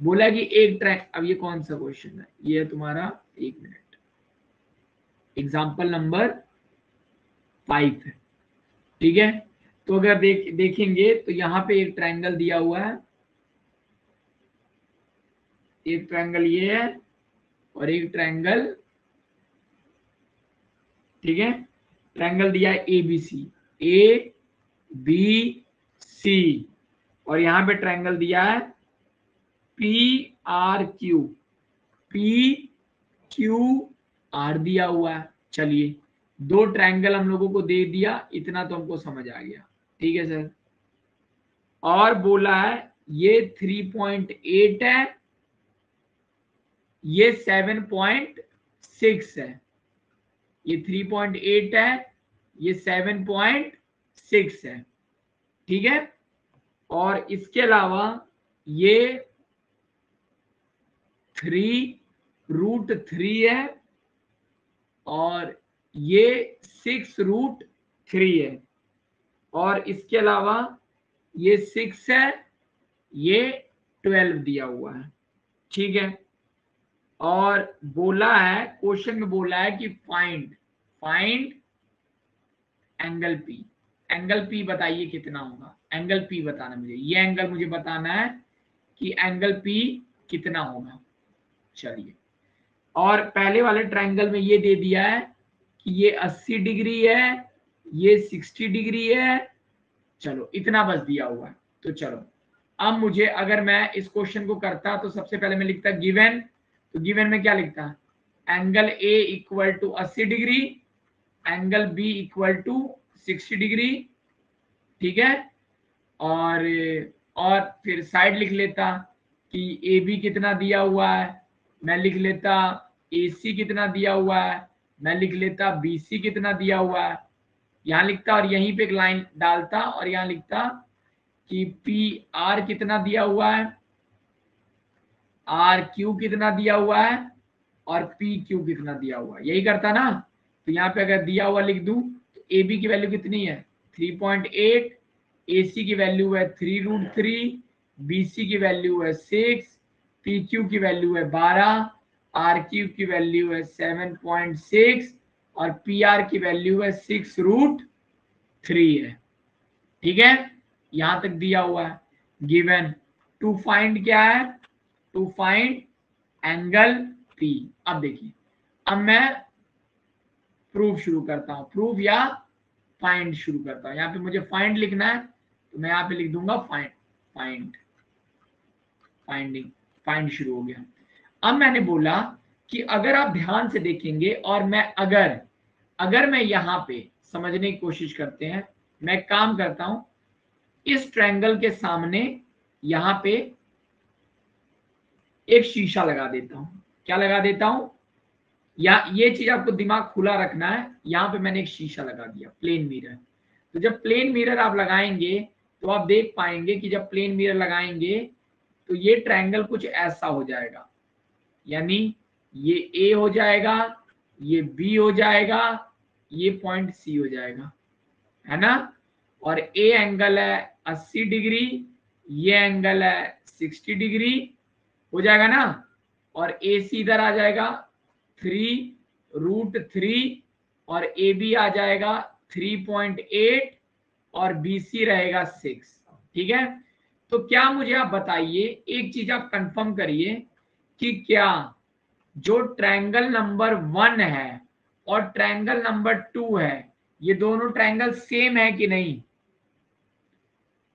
S1: बोला कि एक ट्रैक, अब ये कौन सा क्वेश्चन है, ये है तुम्हारा, एक मिनट, एग्जाम्पल नंबर 5 है, ठीक है। तो अगर देखेंगे तो यहाँ पे एक ट्रायंगल दिया हुआ है, एक ट्रायंगल ये है और एक ट्रायंगल, ठीक है, ट्रायंगल दिया है ABC। ए बी सी, और यहां पे ट्रायंगल दिया है P R Q, P Q R दिया हुआ है। चलिए, दो ट्रायंगल हम लोगों को दे दिया, इतना तो हमको समझ आ गया। ठीक है सर। और बोला है ये 3.8 है, ये 7.6 है। ये 3.8 है, ये 7.6 है। ठीक है। और इसके अलावा ये 3√3 है, और ये 6√3 है, और इसके अलावा ये 6 है, ये 12 दिया हुआ है। ठीक है। और बोला है, क्वेश्चन में बोला है कि find angle P. Angle P बताइए कितना होगा। एंगल पी बताना मुझे, ये एंगल मुझे बताना है कि एंगल पी कितना होगा। चलिए, और पहले वाले ट्रायंगल में ये दे दिया है कि ये 80 डिग्री है, ये 60 डिग्री है। चलो, इतना बस दिया हुआ है। तो चलो, अब मुझे, अगर मैं इस क्वेश्चन को करता तो सबसे पहले मैं लिखता गिवन। तो गिवन में क्या लिखता, angle A equal to 80 degree, angle B equal to 60 degree. ठीक है। और फिर साइड लिख लेता कि ए बी कितना दिया हुआ है, मैं लिख लेता ए सी कितना दिया हुआ है, मैं लिख लेता बी सी कितना दिया हुआ है, यहाँ लिखता, और यहीं पे एक लाइन डालता, और यहाँ लिखता कि पी आर कितना दिया हुआ है, आर क्यू कितना दिया हुआ है, और पी क्यू कितना दिया हुआ है। यही करता ना। तो यहाँ पे अगर दिया हुआ लिख दूं तो ए बी की वैल्यू कितनी है 3.8, ए सी की वैल्यू है 3√3, बी सी की वैल्यू है 6, पी क्यू की वैल्यू है 12, आर क्यू की वैल्यू है 7.6, और पी आर की वैल्यू है 6√3 है। ठीक है। यहां तक दिया हुआ है। गिवन टू फाइंड क्या है, टू फाइंड एंगल पी। अब देखिए, अब मैं प्रूफ शुरू करता हूं, प्रूफ या फाइंड शुरू करता हूं। यहाँ पे मुझे फाइंड लिखना है, तो मैं यहाँ पे लिख दूंगा फाइंडिंग। फाइंड शुरू हो गया। अब मैंने बोला कि अगर आप ध्यान से देखेंगे, और मैं अगर मैं यहाँ पे समझने की कोशिश करते हैं, मैं काम करता हूं, इस ट्रायंगल के सामने यहाँ पे एक शीशा लगा देता हूं। क्या लगा देता हूं, या ये चीज आपको दिमाग खुला रखना है, यहाँ पे मैंने एक शीशा लगा दिया, प्लेन मिरर। तो जब प्लेन मिरर आप लगाएंगे तो आप देख पाएंगे कि जब प्लेन मिरर लगाएंगे तो ये ट्रायंगल कुछ ऐसा हो जाएगा, यानी ये ए हो जाएगा, ये बी हो जाएगा, ये पॉइंट सी हो जाएगा, है ना। और ए एंगल है 80 डिग्री, ये एंगल है 60 डिग्री, हो जाएगा ना। और ए सी इधर आ जाएगा 3√3, और ए बी आ जाएगा 3.8, और बी सी रहेगा 6। ठीक है। तो क्या, मुझे आप बताइए, एक चीज आप कंफर्म करिए कि क्या जो ट्रायंगल नंबर 1 है और ट्रायंगल नंबर 2 है, ये दोनों ट्रायंगल सेम है कि नहीं।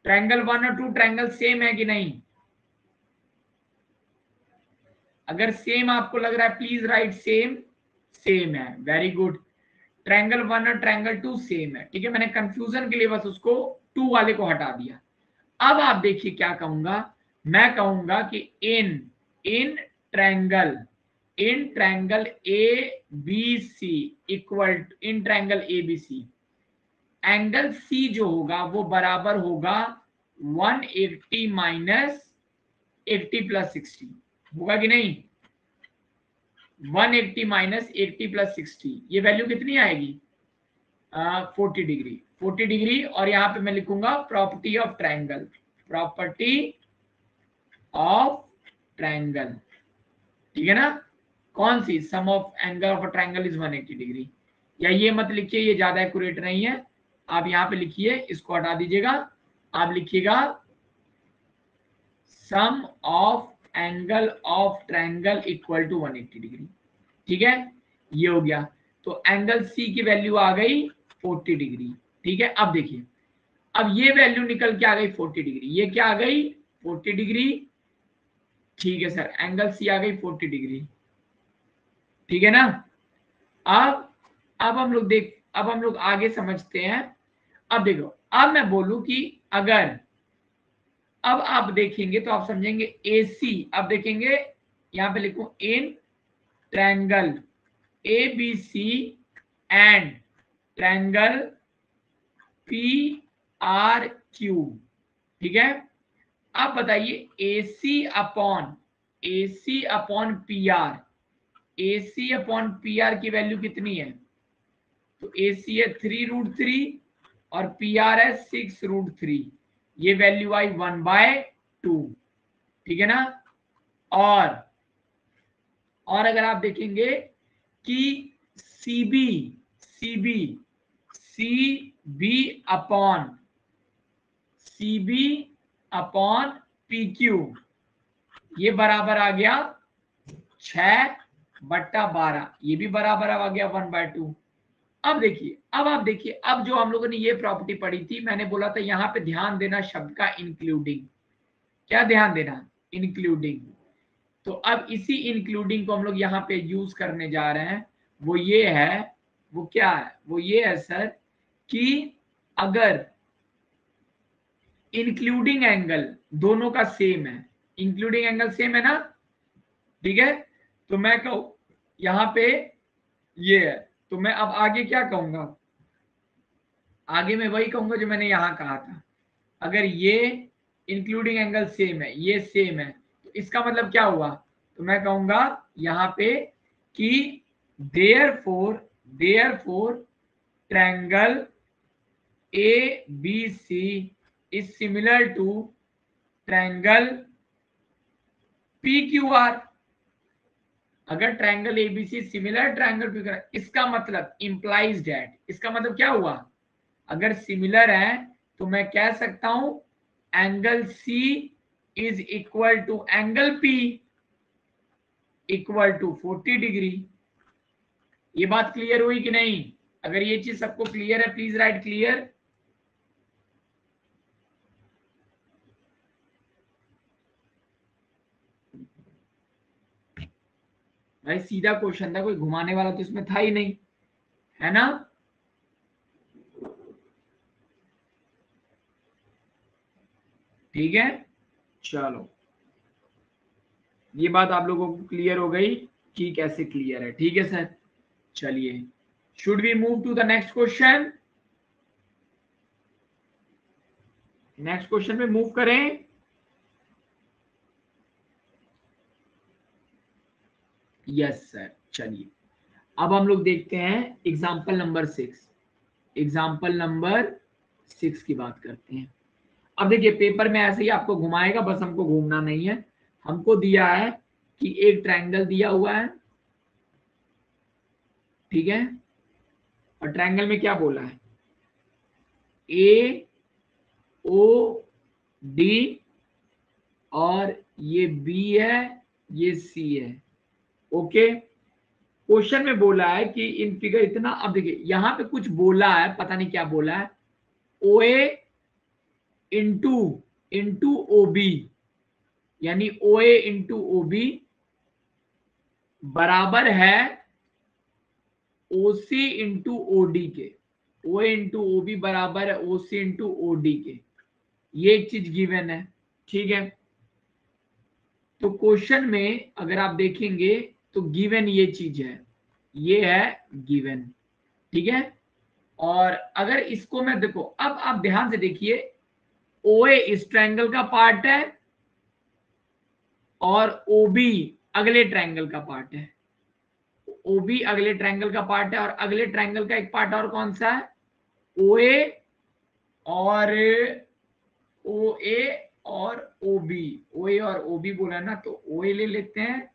S1: ट्रायंगल 1 और 2 ट्रायंगल सेम है कि नहीं। अगर सेम आपको लग रहा है प्लीज राइट सेम। सेम है, वेरी गुड। ट्रायंगल 1 और ट्रायंगल 2 सेम है। ठीक है, मैंने कंफ्यूजन के लिए बस उसको 2 वाले को हटा दिया। अब आप देखिए क्या कहूंगा, मैं कहूंगा कि in triangle A B C equal, in triangle A B C angle C जो होगा वो बराबर होगा 180 माइनस 80 प्लस 60, होगा कि नहीं। 180 माइनस 80 प्लस 60, ये वैल्यू कितनी आएगी 40 डिग्री। 40 डिग्री, और यहाँ पे मैं लिखूंगा property of triangle, property of triangle. ठीक है ना। कौन सी, sum of angle of a triangle is 180 degree. या ये मत लिखिए, ये ज्यादा एक्यूरेट नहीं है। आप यहाँ पे लिखिए, इसको हटा दीजिएगा, आप लिखिएगा sum of angle of triangle equal to 180 degree. ठीक है, ये हो गया। तो एंगल सी की वैल्यू आ गई 40 डिग्री। ठीक है, अब देखिए, अब ये वैल्यू निकल के आ गई 40 डिग्री, ये क्या आ गई 40 डिग्री, ठीक है सर, एंगल सी आ गई 40 डिग्री, ठीक है ना। अब हम लोग आगे समझते हैं। अब देखो, अब मैं बोलूं कि अगर, अब आप देखेंगे तो आप समझेंगे AC, अब देखेंगे यहां पे लिखूं in triangle ABC and triangle PRQ, ठीक है। अब बताइए AC upon PR, AC upon PR की वैल्यू कितनी है, तो AC है 3√3 और PR है 6√3, ये वैल्यू आई 1/2, ठीक है ना। और अगर आप देखेंगे कि CB अपॉन PQ, ये बराबर आ गया 6/12, ये भी बराबर आ गया 1/2। अब देखिए, अब जो हम लोगों ने ये प्रॉपर्टी पढ़ी थी, मैंने बोला था यहाँ पे ध्यान देना शब्द का इंक्लूडिंग, क्या ध्यान देना, इंक्लूडिंग। तो अब इसी इंक्लूडिंग को हम लोग यहाँ पे यूज करने जा रहे हैं। वो ये है, वो क्या है, वो ये है सर कि अगर इंक्लूडिंग एंगल दोनों का सेम है, इंक्लूडिंग एंगल सेम है ना, ठीक है, तो मैं कहूँ यहाँ पे ये है, तो मैं अब आगे क्या कहूंगा, आगे मैं वही कहूंगा जो मैंने यहां कहा था। अगर ये इंक्लूडिंग एंगल सेम है, ये सेम है, तो इसका मतलब क्या हुआ, तो मैं कहूंगा यहां पे कि therefore triangle ABC is similar to triangle PQR। अगर triangle ABC similar triangle PQR, इसका मतलब इंप्लाइज दैट, इसका मतलब क्या हुआ, अगर सिमिलर है तो मैं कह सकता हूं angle C is equal to angle P equal to 40 degree. ये बात क्लियर हुई कि नहीं, अगर ये चीज सबको क्लियर है प्लीज राइट क्लियर। भाई सीधा क्वेश्चन था, कोई घुमाने वाला तो इसमें था ही नहीं, है ना। ठीक है, चलो ये बात आप लोगों को क्लियर हो गई कि कैसे क्लियर है, ठीक है सर। चलिए, should we move to the next question, next question पे मूव करें। यस सर, चलिए अब हम लोग देखते हैं एग्जाम्पल नंबर 6, एग्जाम्पल नंबर 6 की बात करते हैं। अब देखिए पेपर में ऐसे ही आपको घुमाएगा, बस हमको घूमना नहीं है। हमको दिया है कि एक ट्रायंगल दिया हुआ है, ठीक है, और ट्रायंगल में क्या बोला है, AOD और ये B है, ये C है, ओके। क्वेश्चन में बोला है कि इन फिगर इतना, अब देखिए यहां पे कुछ बोला है, पता नहीं क्या बोला है, OA इंटू OB, यानी OA इंटू OB बराबर है OC इंटू OD के, OA इंटू OB बराबर है OC इंटू OD के, ये एक चीज गिवन है, ठीक है। तो क्वेश्चन में अगर आप देखेंगे तो गिवन ये चीज है, ये है गिवन, ठीक है। और अगर इसको मैं देखो, अब आप ध्यान से देखिए, OA इस ट्रायंगल का पार्ट है और OB अगले ट्रायंगल का पार्ट है, OB अगले ट्रायंगल का पार्ट है, और अगले ट्रायंगल का एक पार्ट और कौन सा है, OA और OB, OA और OB बोला ना, तो OA ले लेते हैं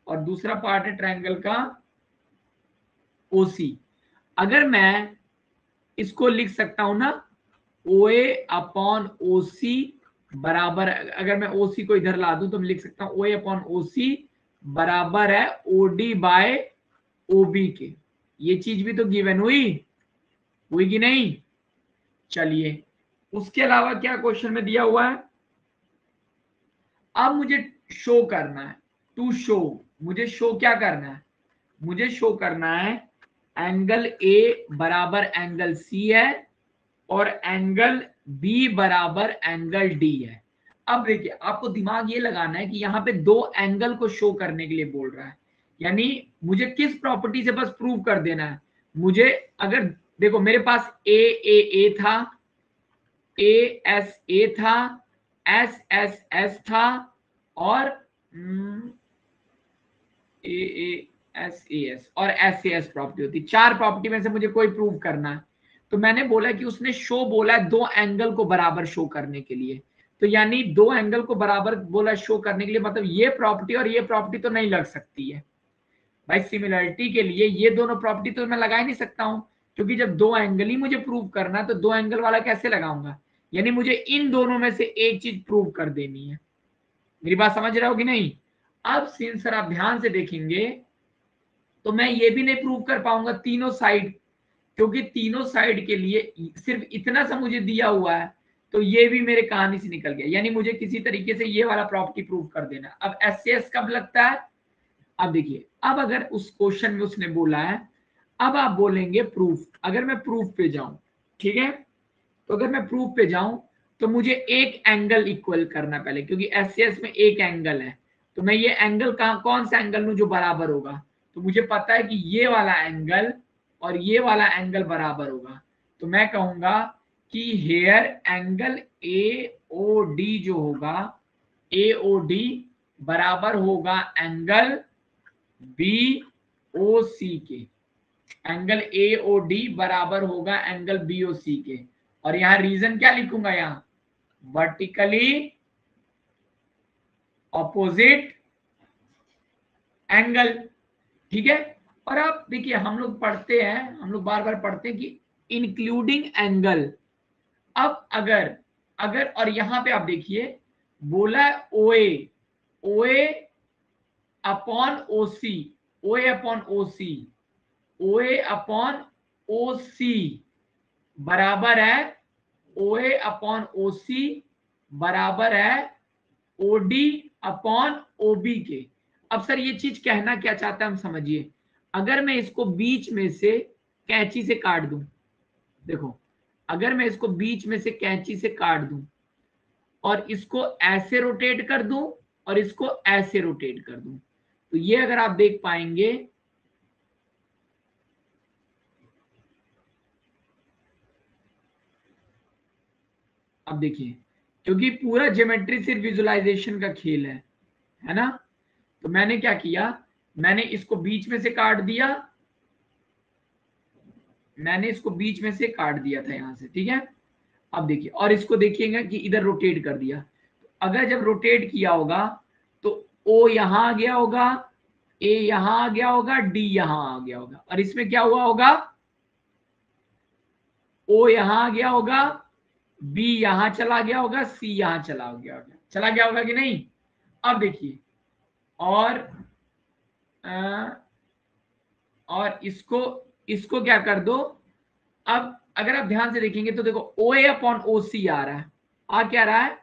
S1: और दूसरा पार्ट है ट्रायंगल का OC। अगर मैं इसको लिख सकता हूं ना, OA अपॉन OC बराबर, अगर मैं OC को इधर ला दूं तो मैं लिख सकता हूं OA अपॉन OC बराबर है OD बाय OB के। ये चीज भी तो गिवन हुई कि नहीं, चलिए उसके अलावा क्या क्वेश्चन में दिया हुआ है, अब मुझे शो करना है, टू शो, मुझे शो क्या करना है, मुझे शो करना है एंगल ए बराबर एंगल सी है और एंगल बी बराबर एंगल डी है। अब देखिए आपको दिमाग ये लगाना है कि यहाँ पे दो एंगल को शो करने के लिए बोल रहा है, यानी मुझे किस प्रॉपर्टी से बस प्रूव कर देना है। मुझे अगर देखो मेरे पास ए था, ए था, एस था और एस और एस प्रॉपर्टी होती, चार प्रॉपर्टी में से मुझे कोई प्रूव करना है। तो मैंने बोला कि उसने शो बोला है दो एंगल को बराबर शो करने के लिए, तो यानी दो एंगल को बराबर बोला शो करने के लिए, मतलब ये प्रॉपर्टी और ये प्रॉपर्टी तो नहीं लग सकती है भाई। सिमिलरिटी के लिए ये दोनों प्रॉपर्टी तो मैं लगा ही नहीं सकता हूं, क्योंकि जब दो एंगल ही मुझे प्रूव करना है तो दो एंगल वाला कैसे लगाऊंगा, यानी मुझे इन दोनों में से एक चीज प्रूव कर देनी है। मेरी बात समझ रहे हो कि नहीं। अब सिंस सर आप ध्यान से देखेंगे तो मैं ये भी नहीं प्रूव कर पाऊंगा तीनों साइड, क्योंकि तीनों साइड के लिए सिर्फ इतना सा मुझे दिया हुआ है, तो ये भी मेरे कहानी से निकल गया, यानी मुझे किसी तरीके से ये वाला प्रॉपर्टी प्रूव कर देना। अब एस कब लगता है, अब देखिए अब अगर उस क्वेश्चन में उसने बोला है, अब आप बोलेंगे प्रूफ, अगर मैं प्रूफ पे जाऊं, ठीक है, तो अगर मैं प्रूफ पे जाऊं तो मुझे एक एंगल इक्वल करना पहले, क्योंकि एस में एक एंगल है, तो मैं ये एंगल कहां, कौन सा एंगल लूं जो बराबर होगा, तो मुझे पता है कि ये वाला एंगल और ये वाला एंगल बराबर होगा, तो मैं कहूंगा कि here angle A O D जो होगा, ए ओ डी बराबर होगा एंगल बी ओ सी के, एंगल ए ओ डी बराबर होगा एंगल बी ओ सी के। और यहां रीजन क्या लिखूंगा, यहां वर्टिकली ऑपोजिट एंगल, ठीक है। और आप देखिए हम लोग पढ़ते हैं, हम लोग बार बार पढ़ते हैं कि इंक्लूडिंग एंगल। अब अगर अगर और यहां पे आप देखिए बोला है ओए अपॉन ओ सी, ओए अपॉन ओ सी, ओए अपॉन ओ सी बराबर है ओए अपॉन ओ सी बराबर है ओडी अपॉन ओबी के। अब सर ये चीज कहना क्या चाहता है हम समझिए, अगर मैं इसको बीच में से कैंची से काट दूं, देखो अगर मैं इसको बीच में से कैंची से काट दूं और इसको ऐसे रोटेट कर दूं और इसको ऐसे रोटेट कर दूं, तो ये अगर आप देख पाएंगे, अब देखिए क्योंकि पूरा ज्योमेट्री सिर्फ विजुअलाइजेशन का खेल है ना, तो मैंने क्या किया, मैंने इसको बीच में से काट दिया, मैंने इसको बीच में से काट दिया था यहां से, ठीक है। अब देखिए और इसको देखिएगा कि इधर रोटेट कर दिया, अगर जब रोटेट किया होगा तो ओ यहां आ गया होगा, ए यहां आ गया होगा, डी यहां आ गया होगा, और इसमें क्या हुआ होगा, ओ यहां आ गया होगा, बी यहां चला गया होगा, सी यहां चला गया होगा कि नहीं। अब देखिए और और इसको इसको क्या कर दो, अब अगर आप ध्यान से देखेंगे तो देखो ओ ए अपॉन ओ सी आ रहा है, आ क्या रहा है,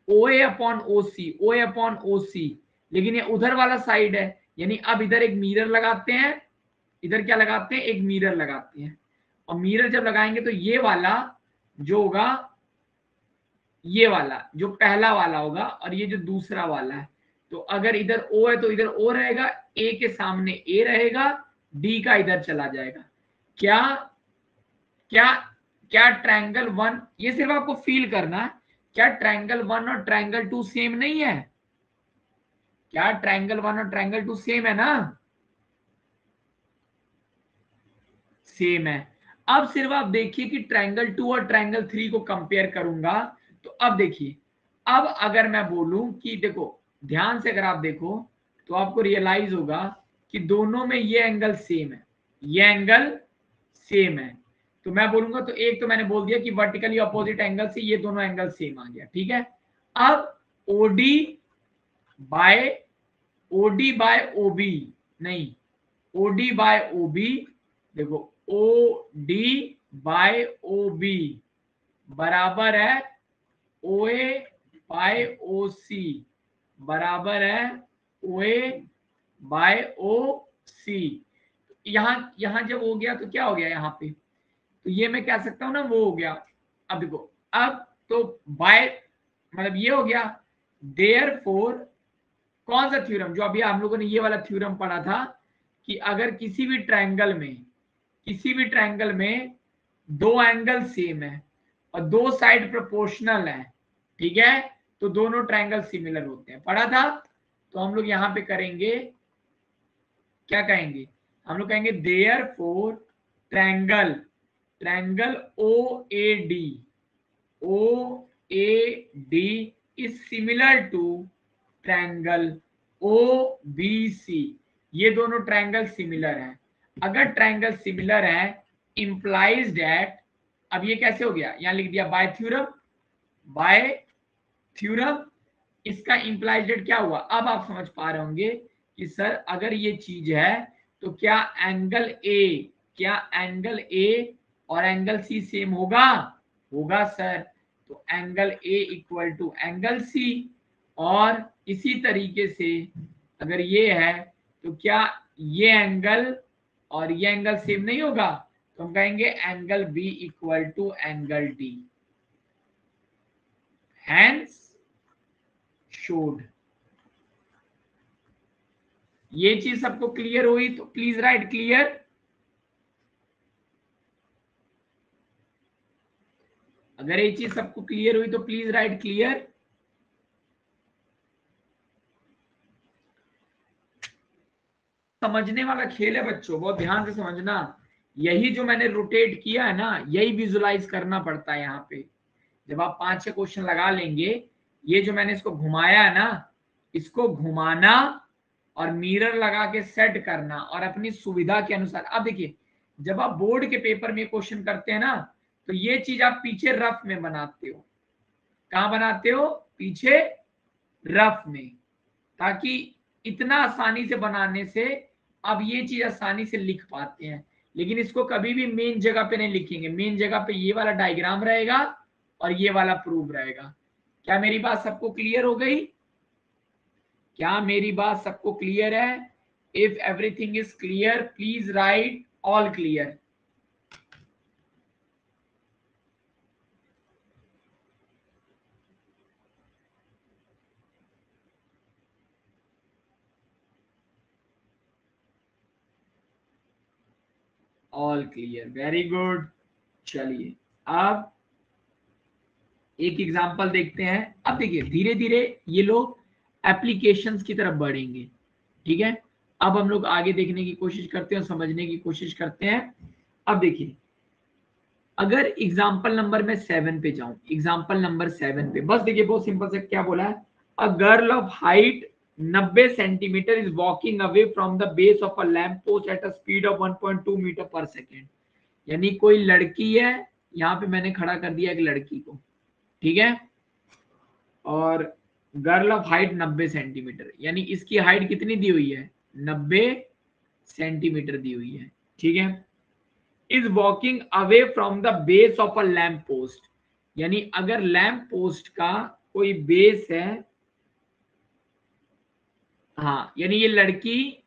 S1: ओ ए अपॉन ओ सी, ओ ए अपॉन ओ सी, लेकिन ये उधर वाला साइड है, यानी अब इधर एक मिरर लगाते हैं, इधर क्या लगाते हैं, एक मिरर लगाते हैं, और मिरर जब लगाएंगे तो ये वाला जो होगा, ये वाला जो पहला वाला होगा और ये जो दूसरा वाला है, तो अगर इधर ओ है तो इधर ओ रहेगा, ए के सामने ए रहेगा, डी का इधर चला जाएगा। क्या क्या क्या ट्रायंगल वन, ये सिर्फ आपको फील करना है, क्या ट्रायंगल वन और ट्रायंगल टू सेम नहीं है, क्या ट्रायंगल वन और ट्रायंगल टू सेम है ना, सेम है। अब सिर्फ आप देखिए कि ट्रायंगल टू और ट्रायंगल थ्री को कंपेयर करूंगा, तो अब देखिए, अब अगर मैं बोलूं कि देखो ध्यान से अगर आप देखो तो आपको रियलाइज होगा कि दोनों में ये एंगल सेम है, ये एंगल सेम है, तो मैं बोलूंगा, तो एक तो मैंने बोल दिया कि वर्टिकली अपोजिट एंगल से ये दोनों एंगल सेम आ गया, ठीक है। अब ओडी बाय ओबी, नहीं ओडी बाय ओबी, देखो O D by O B, बराबर है OA बाय OC, बराबर है OA बाय OC। यहां जब हो गया तो क्या हो गया यहाँ पे, तो ये मैं कह सकता हूं ना वो हो गया। अब देखो, अब तो बाय मतलब ये हो गया। देयरफॉर कौन सा थ्योरम, जो अभी हम लोगों ने ये वाला थ्योरम पढ़ा था कि अगर किसी भी ट्रायंगल में दो एंगल सेम है और दो साइड प्रोपोर्शनल है, ठीक है, तो दोनों ट्रायंगल सिमिलर होते हैं, पढ़ा था। तो हम लोग यहां पे करेंगे, क्या कहेंगे, हम लोग कहेंगे therefore triangle OAD is similar to triangle OBC। ये दोनों ट्रायंगल सिमिलर हैं। अगर ट्रायंगल सिमिलर है इंप्लाइज दैट, अब ये कैसे हो गया, यहां लिख दिया बाय थ्योरम, इसका इंप्लाइज दैट क्या हुआ। अब आप समझ पा रहे होंगे कि सर अगर ये चीज है तो क्या एंगल ए और एंगल सी सेम होगा सर। तो angle A equal to angle C, और इसी तरीके से अगर ये है तो क्या ये एंगल और ये एंगल सेम नहीं होगा, तो हम कहेंगे angle B equal to angle D. Hence showed. ये चीज सबको क्लियर हुई तो प्लीज राइट क्लियर। अगर ये चीज सबको क्लियर हुई तो प्लीज राइट क्लियर। समझने वाला खेल है बच्चों, बहुत ध्यान से समझना। यही जो मैंने रोटेट किया है ना, यही विजुलाइज करना पड़ता है यहाँ पे। जब आप 5-6 क्वेश्चन लगा लेंगे, ये जो मैंने इसको घुमाया है ना, इसको घुमाना और मिरर लगा के सेट करना और अपनी सुविधा के अनुसार। अब देखिए, जब आप बोर्ड के पेपर में क्वेश्चन करते हैं ना, तो ये चीज आप पीछे रफ में बनाते हो। कहां बनाते हो, पीछे रफ में, ताकि इतना आसानी से बनाने से अब ये चीज आसानी से लिख पाते हैं। लेकिन इसको कभी भी मेन जगह पे नहीं लिखेंगे, मेन जगह पे ये वाला डायग्राम रहेगा और ये वाला प्रूफ रहेगा। क्या मेरी बात सबको क्लियर हो गई, क्या मेरी बात सबको क्लियर है। If everything is clear please right all clear. All clear, very good. चलिए अब एक एग्जांपल देखते हैं। अब देखिए धीरे धीरे ये लोग एप्लीकेशंस की तरफ बढ़ेंगे, ठीक है। अब हम लोग आगे देखने की कोशिश करते हैं और समझने की कोशिश करते हैं। अब देखिए, अगर एग्जांपल नंबर मैं 7 पे जाऊं, एग्जांपल नंबर 7 पे बस देखिए, बहुत सिंपल से क्या बोला है। A girl of height 90 centimetre is walking away from the base of a lamp post at a speed of 1.2 metre per second. यानी कोई लड़की है, यहाँ पे मैंने खड़ा कर दिया एक लड़की को, ठीक है, और गर्ल ऑफ हाइट 90 सेंटीमीटर, यानी इसकी हाइट कितनी दी हुई है, 90 सेंटीमीटर दी हुई है, ठीक है। Is walking away from the base of a lamp post, यानी अगर लैंप पोस्ट का कोई बेस है, हाँ, यानी ये लड़की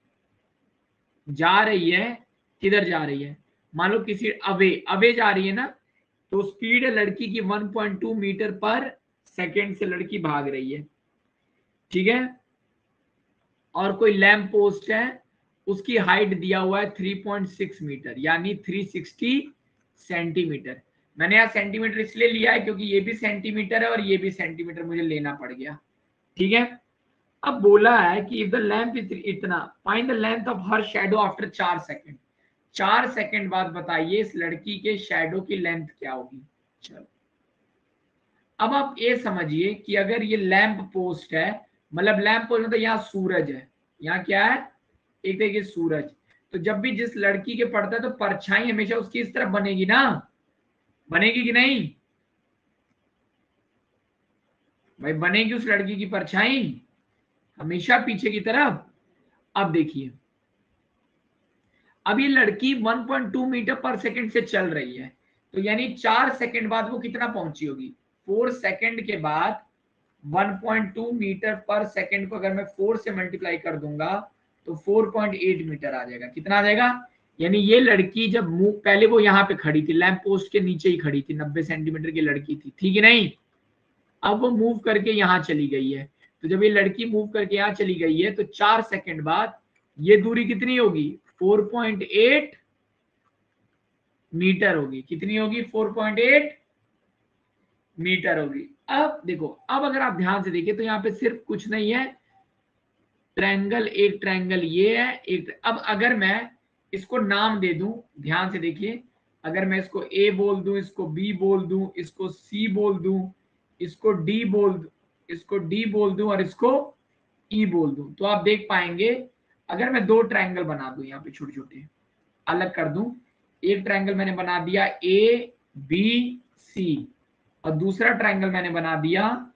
S1: जा रही है, किधर जा रही है, मान लो किसी अवे जा रही है ना, तो स्पीड है लड़की की 1.2 मीटर पर सेकेंड से लड़की भाग रही है, ठीक है। और कोई लैंप पोस्ट है, उसकी हाइट दिया हुआ है 3.6 मीटर, यानी 360 सेंटीमीटर। मैंने यहाँ सेंटीमीटर इसलिए लिया है क्योंकि ये भी सेंटीमीटर है और ये भी सेंटीमीटर मुझे लेना पड़ गया, ठीक है। अब बोला है कि इफ द लैंप इज इतना, find the length of her shadow after 4 second. 4 second बाद बताइए इस लड़की के शैडो की लेंथ क्या होगी। चलो अब आप ये समझिए कि अगर ये लैंप पोस्ट है, मतलब लैंप पोस्ट मतलब यहाँ सूरज है, यहाँ क्या है, एक देखिए सूरज, तो जब भी जिस लड़की के पड़ता है तो परछाई हमेशा उसकी इस तरफ बनेगी ना, बनेगी कि नहीं भाई, बनेगी उस लड़की की परछाई हमेशा पीछे की तरफ। अब देखिए, अब ये लड़की 1.2 मीटर पर सेकंड से चल रही है, तो यानी 4 सेकंड बाद वो कितना पहुंची होगी, 4 सेकंड के बाद 1.2 मीटर पर सेकंड को अगर मैं 4 से मल्टीप्लाई कर दूंगा तो 4.8 मीटर आ जाएगा। कितना आ जाएगा, यानी ये लड़की जब मूव, पहले वो यहाँ पे खड़ी थी, लैंप पोस्ट के नीचे ही खड़ी थी, 90 सेंटीमीटर की लड़की थी, ठीक है नहीं। अब वो मूव करके यहाँ चली गई है, तो जब ये लड़की मूव करके यहाँ चली गई है तो 4 सेकंड बाद ये दूरी कितनी होगी, 4.8 मीटर होगी। कितनी होगी, 4.8 मीटर होगी। अब देखो, अब अगर आप ध्यान से देखिए तो यहाँ पे सिर्फ कुछ नहीं है, ट्रायंगल, एक ट्रायंगल ये है, एक, अब अगर मैं इसको नाम दे दूं, ध्यान से देखिए, अगर मैं इसको ए बोल दूं, इसको बी बोल दूं, इसको सी बोल दूं, इसको डी बोल दूं, इसको डी बोल दूं और इसको ई बोल दूं, तो आप देख पाएंगे अगर मैं दो ट्रायंगल बना दूं, यहाँ पे छोटे छोटे अलग कर दूं, एक ट्रायंगल मैंने बना दिया ए बी सी और दूसरा ट्रायंगल मैंने बना दिया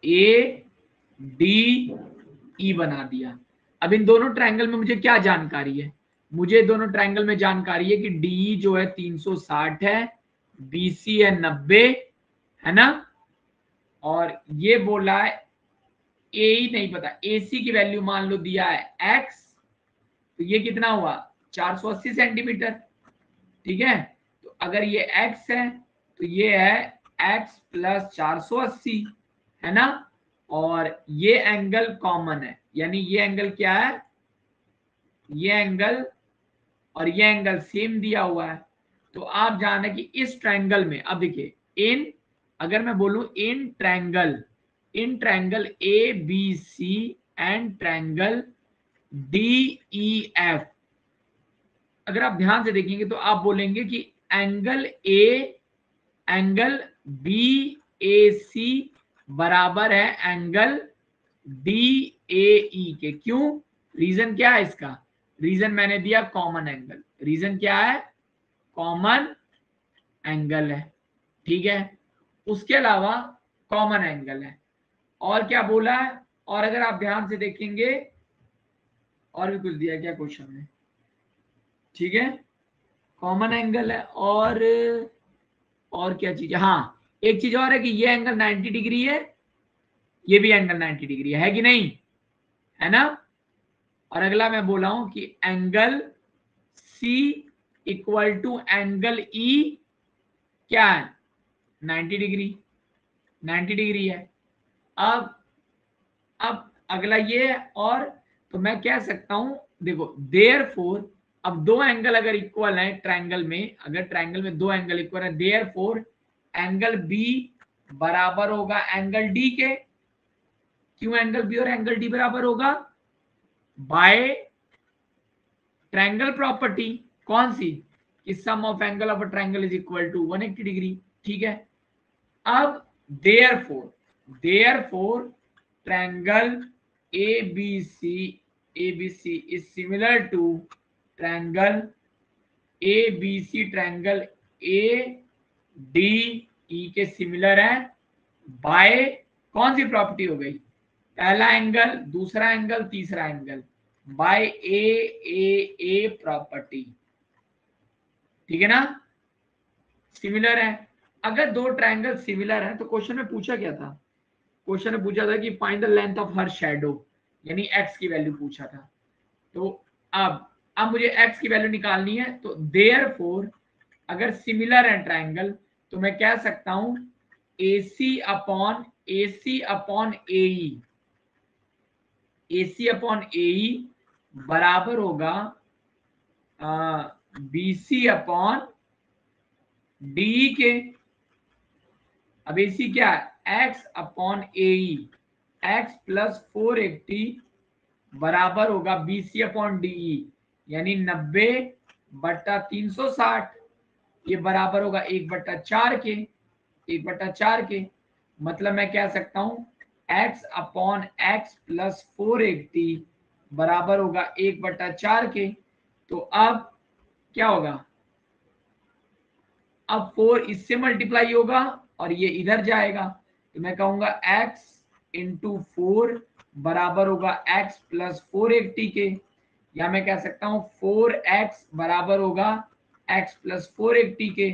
S1: ए डी ई बना दिया। अब इन दोनों ट्रायंगल में मुझे क्या जानकारी है, मुझे दोनों ट्रायंगल में जानकारी है कि डी जो है 360 है, बीसी है 90 है ना, और ये बोला है ए ही नहीं पता, एसी की वैल्यू मान लो दिया है एक्स, तो ये कितना हुआ 480 सेंटीमीटर, ठीक है। तो अगर ये x है तो ये है x प्लस 480 है ना, और ये एंगल कॉमन है, यानी ये एंगल क्या है, ये एंगल और ये एंगल सेम दिया हुआ है। तो आप जाने कि इस ट्रायंगल में, अब देखिए इन, अगर मैं बोलूं in triangle A B C and triangle D E F, अगर आप ध्यान से देखेंगे तो आप बोलेंगे कि angle A angle B A C बराबर है एंगल डी ए ई के। क्यों, रीजन क्या है इसका, रीजन मैंने दिया कॉमन एंगल, रीजन क्या है, कॉमन एंगल है, ठीक है, उसके अलावा कॉमन एंगल है। और क्या बोला है, और अगर आप ध्यान से देखेंगे और भी कुछ दिया क्या क्वेश्चन में, ठीक है, कॉमन एंगल है और क्या चीज है, हाँ एक चीज और है कि ये एंगल 90 डिग्री है, ये भी एंगल 90 डिग्री है कि नहीं, है ना। और अगला मैं बोला हूं कि angle C equal to angle E क्या है, 90 डिग्री, 90 डिग्री है। अब अगला ये है, और तो मैं कह सकता हूं, देखो देयरफॉर, अब दो एंगल अगर इक्वल है ट्रायंगल में, अगर ट्रायंगल में दो एंगल इक्वल है, देयरफॉर एंगल बी बराबर होगा एंगल डी के। क्यों एंगल बी और एंगल डी बराबर होगा, बाय ट्रायंगल प्रॉपर्टी, कौन सी, कि sum of angle of a triangle is equal to 180 degree, ठीक है। अब therefore triangle ABC is similar to triangle ABC, triangle ADE के सिमिलर है बाय कौन सी प्रॉपर्टी हो गई, पहला एंगल, दूसरा एंगल, तीसरा एंगल, बाय ए प्रॉपर्टी, ठीक है ना, सिमिलर है। अगर दो ट्रायंगल सिमिलर है तो क्वेश्चन में पूछा क्या था, क्वेश्चन में पूछा था कि find the length of her shadow, यानी x की वैल्यू पूछा था। तो अब मुझे x की वैल्यू निकालनी है, तो देयरफॉर अगर सिमिलर है ट्रायंगल तो मैं कह सकता हूं AC अपॉन AE बराबर होगा BC अपॉन DE के। अब AC क्या है, x upon AE, x plus 480 बराबर होगा BC अपॉन DE, यानी 90/360, ये बराबर होगा 1/4 के, 1/4 के। मतलब मैं कह सकता हूं x अपॉन x प्लस 480 बराबर होगा 1/4 के। तो अब क्या होगा, अब 4 इससे मल्टीप्लाई होगा और ये इधर जाएगा, तो मैं कहूंगा x इंटू 4 बराबर होगा x प्लस 480 के, या मैं कह सकता हूं 4x बराबर होगा x प्लस 480 के,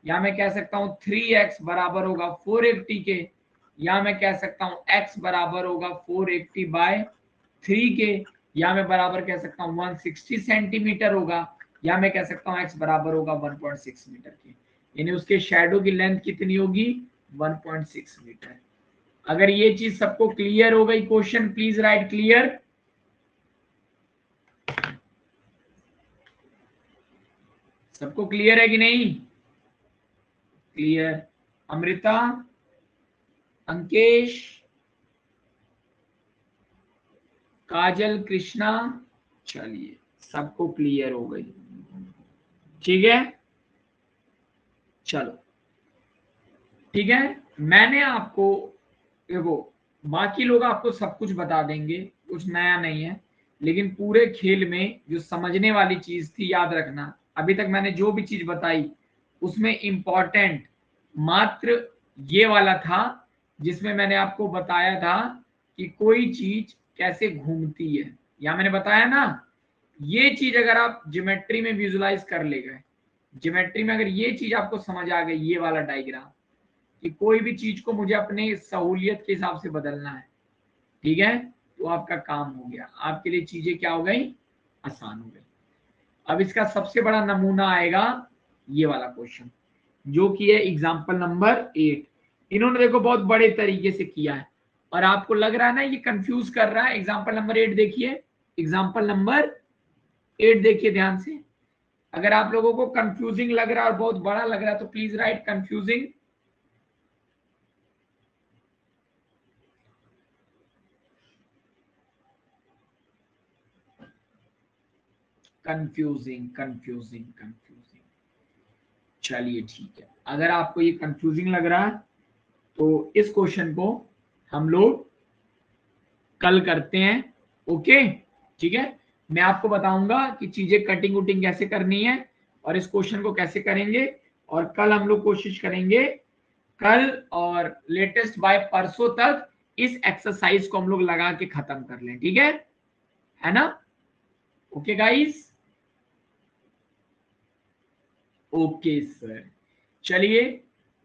S1: या मैं कह सकता हूँ 3x बराबर होगा 480 के, या मैं कह सकता हूँ x बराबर होगा 480 बाय 3 के, या मैं बराबर कह सकता हूँ 160 सेंटीमीटर होगा, या मैं कह सकता हूँ x बराबर होगा 1.6 मीटर के। यानी उसके शैडो की लेंथ कितनी होगी? 1.6 मीटर। अगर ये चीज सबको क्लियर हो गई, क्वेश्चन प्लीज राइट क्लियर। सबको क्लियर है कि नहीं? क्लियर। अमृता, अंकेश, काजल, कृष्णा, चलिए सबको क्लियर हो गई, ठीक है। चलो ठीक है, मैंने आपको, देखो बाकी लोग आपको सब कुछ बता देंगे, कुछ नया नहीं है, लेकिन पूरे खेल में जो समझने वाली चीज थी, याद रखना अभी तक मैंने जो भी चीज बताई उसमें इंपॉर्टेंट मात्र ये वाला था, जिसमें मैंने आपको बताया था कि कोई चीज कैसे घूमती है, या मैंने बताया ना, ये चीज अगर आप ज्योमेट्री में विजुलाइज कर ले गए, ज्योमेट्री में अगर ये चीज आपको समझ आ गई, ये वाला डायग्राम, कि कोई भी चीज को मुझे अपने सहूलियत के हिसाब से बदलना है, ठीक है, तो आपका काम हो गया, आपके लिए चीजें क्या हो गई? आसान हो गई। अब इसका सबसे बड़ा नमूना आएगा ये वाला क्वेश्चन, जो कि है एग्जाम्पल नंबर 8। इन्होंने देखो बहुत बड़े तरीके से किया है, और आपको लग रहा है ना ये कंफ्यूज कर रहा है। एग्जाम्पल नंबर 8 देखिए, एग्जाम्पल नंबर 8 देखिए ध्यान से। अगर आप लोगों को कंफ्यूजिंग लग रहा है और बहुत बड़ा लग रहा है तो please right confusing. Confusing confusing confusing, चलिए ठीक है। अगर आपको ये कंफ्यूजिंग लग रहा है तो इस क्वेश्चन को हम लोग कल करते हैं, ओके ठीक है। मैं आपको बताऊंगा कि चीजें कटिंग वुटिंग कैसे करनी है और इस क्वेश्चन को कैसे करेंगे, और कल हम लोग कोशिश करेंगे, कल और लेटेस्ट बाय परसों तक इस एक्सरसाइज को हम लोग लगा के खत्म कर लें, ठीक है ना? ओके गाइस, ओके सर, चलिए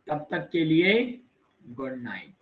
S1: तब तक के लिए गुड नाइट।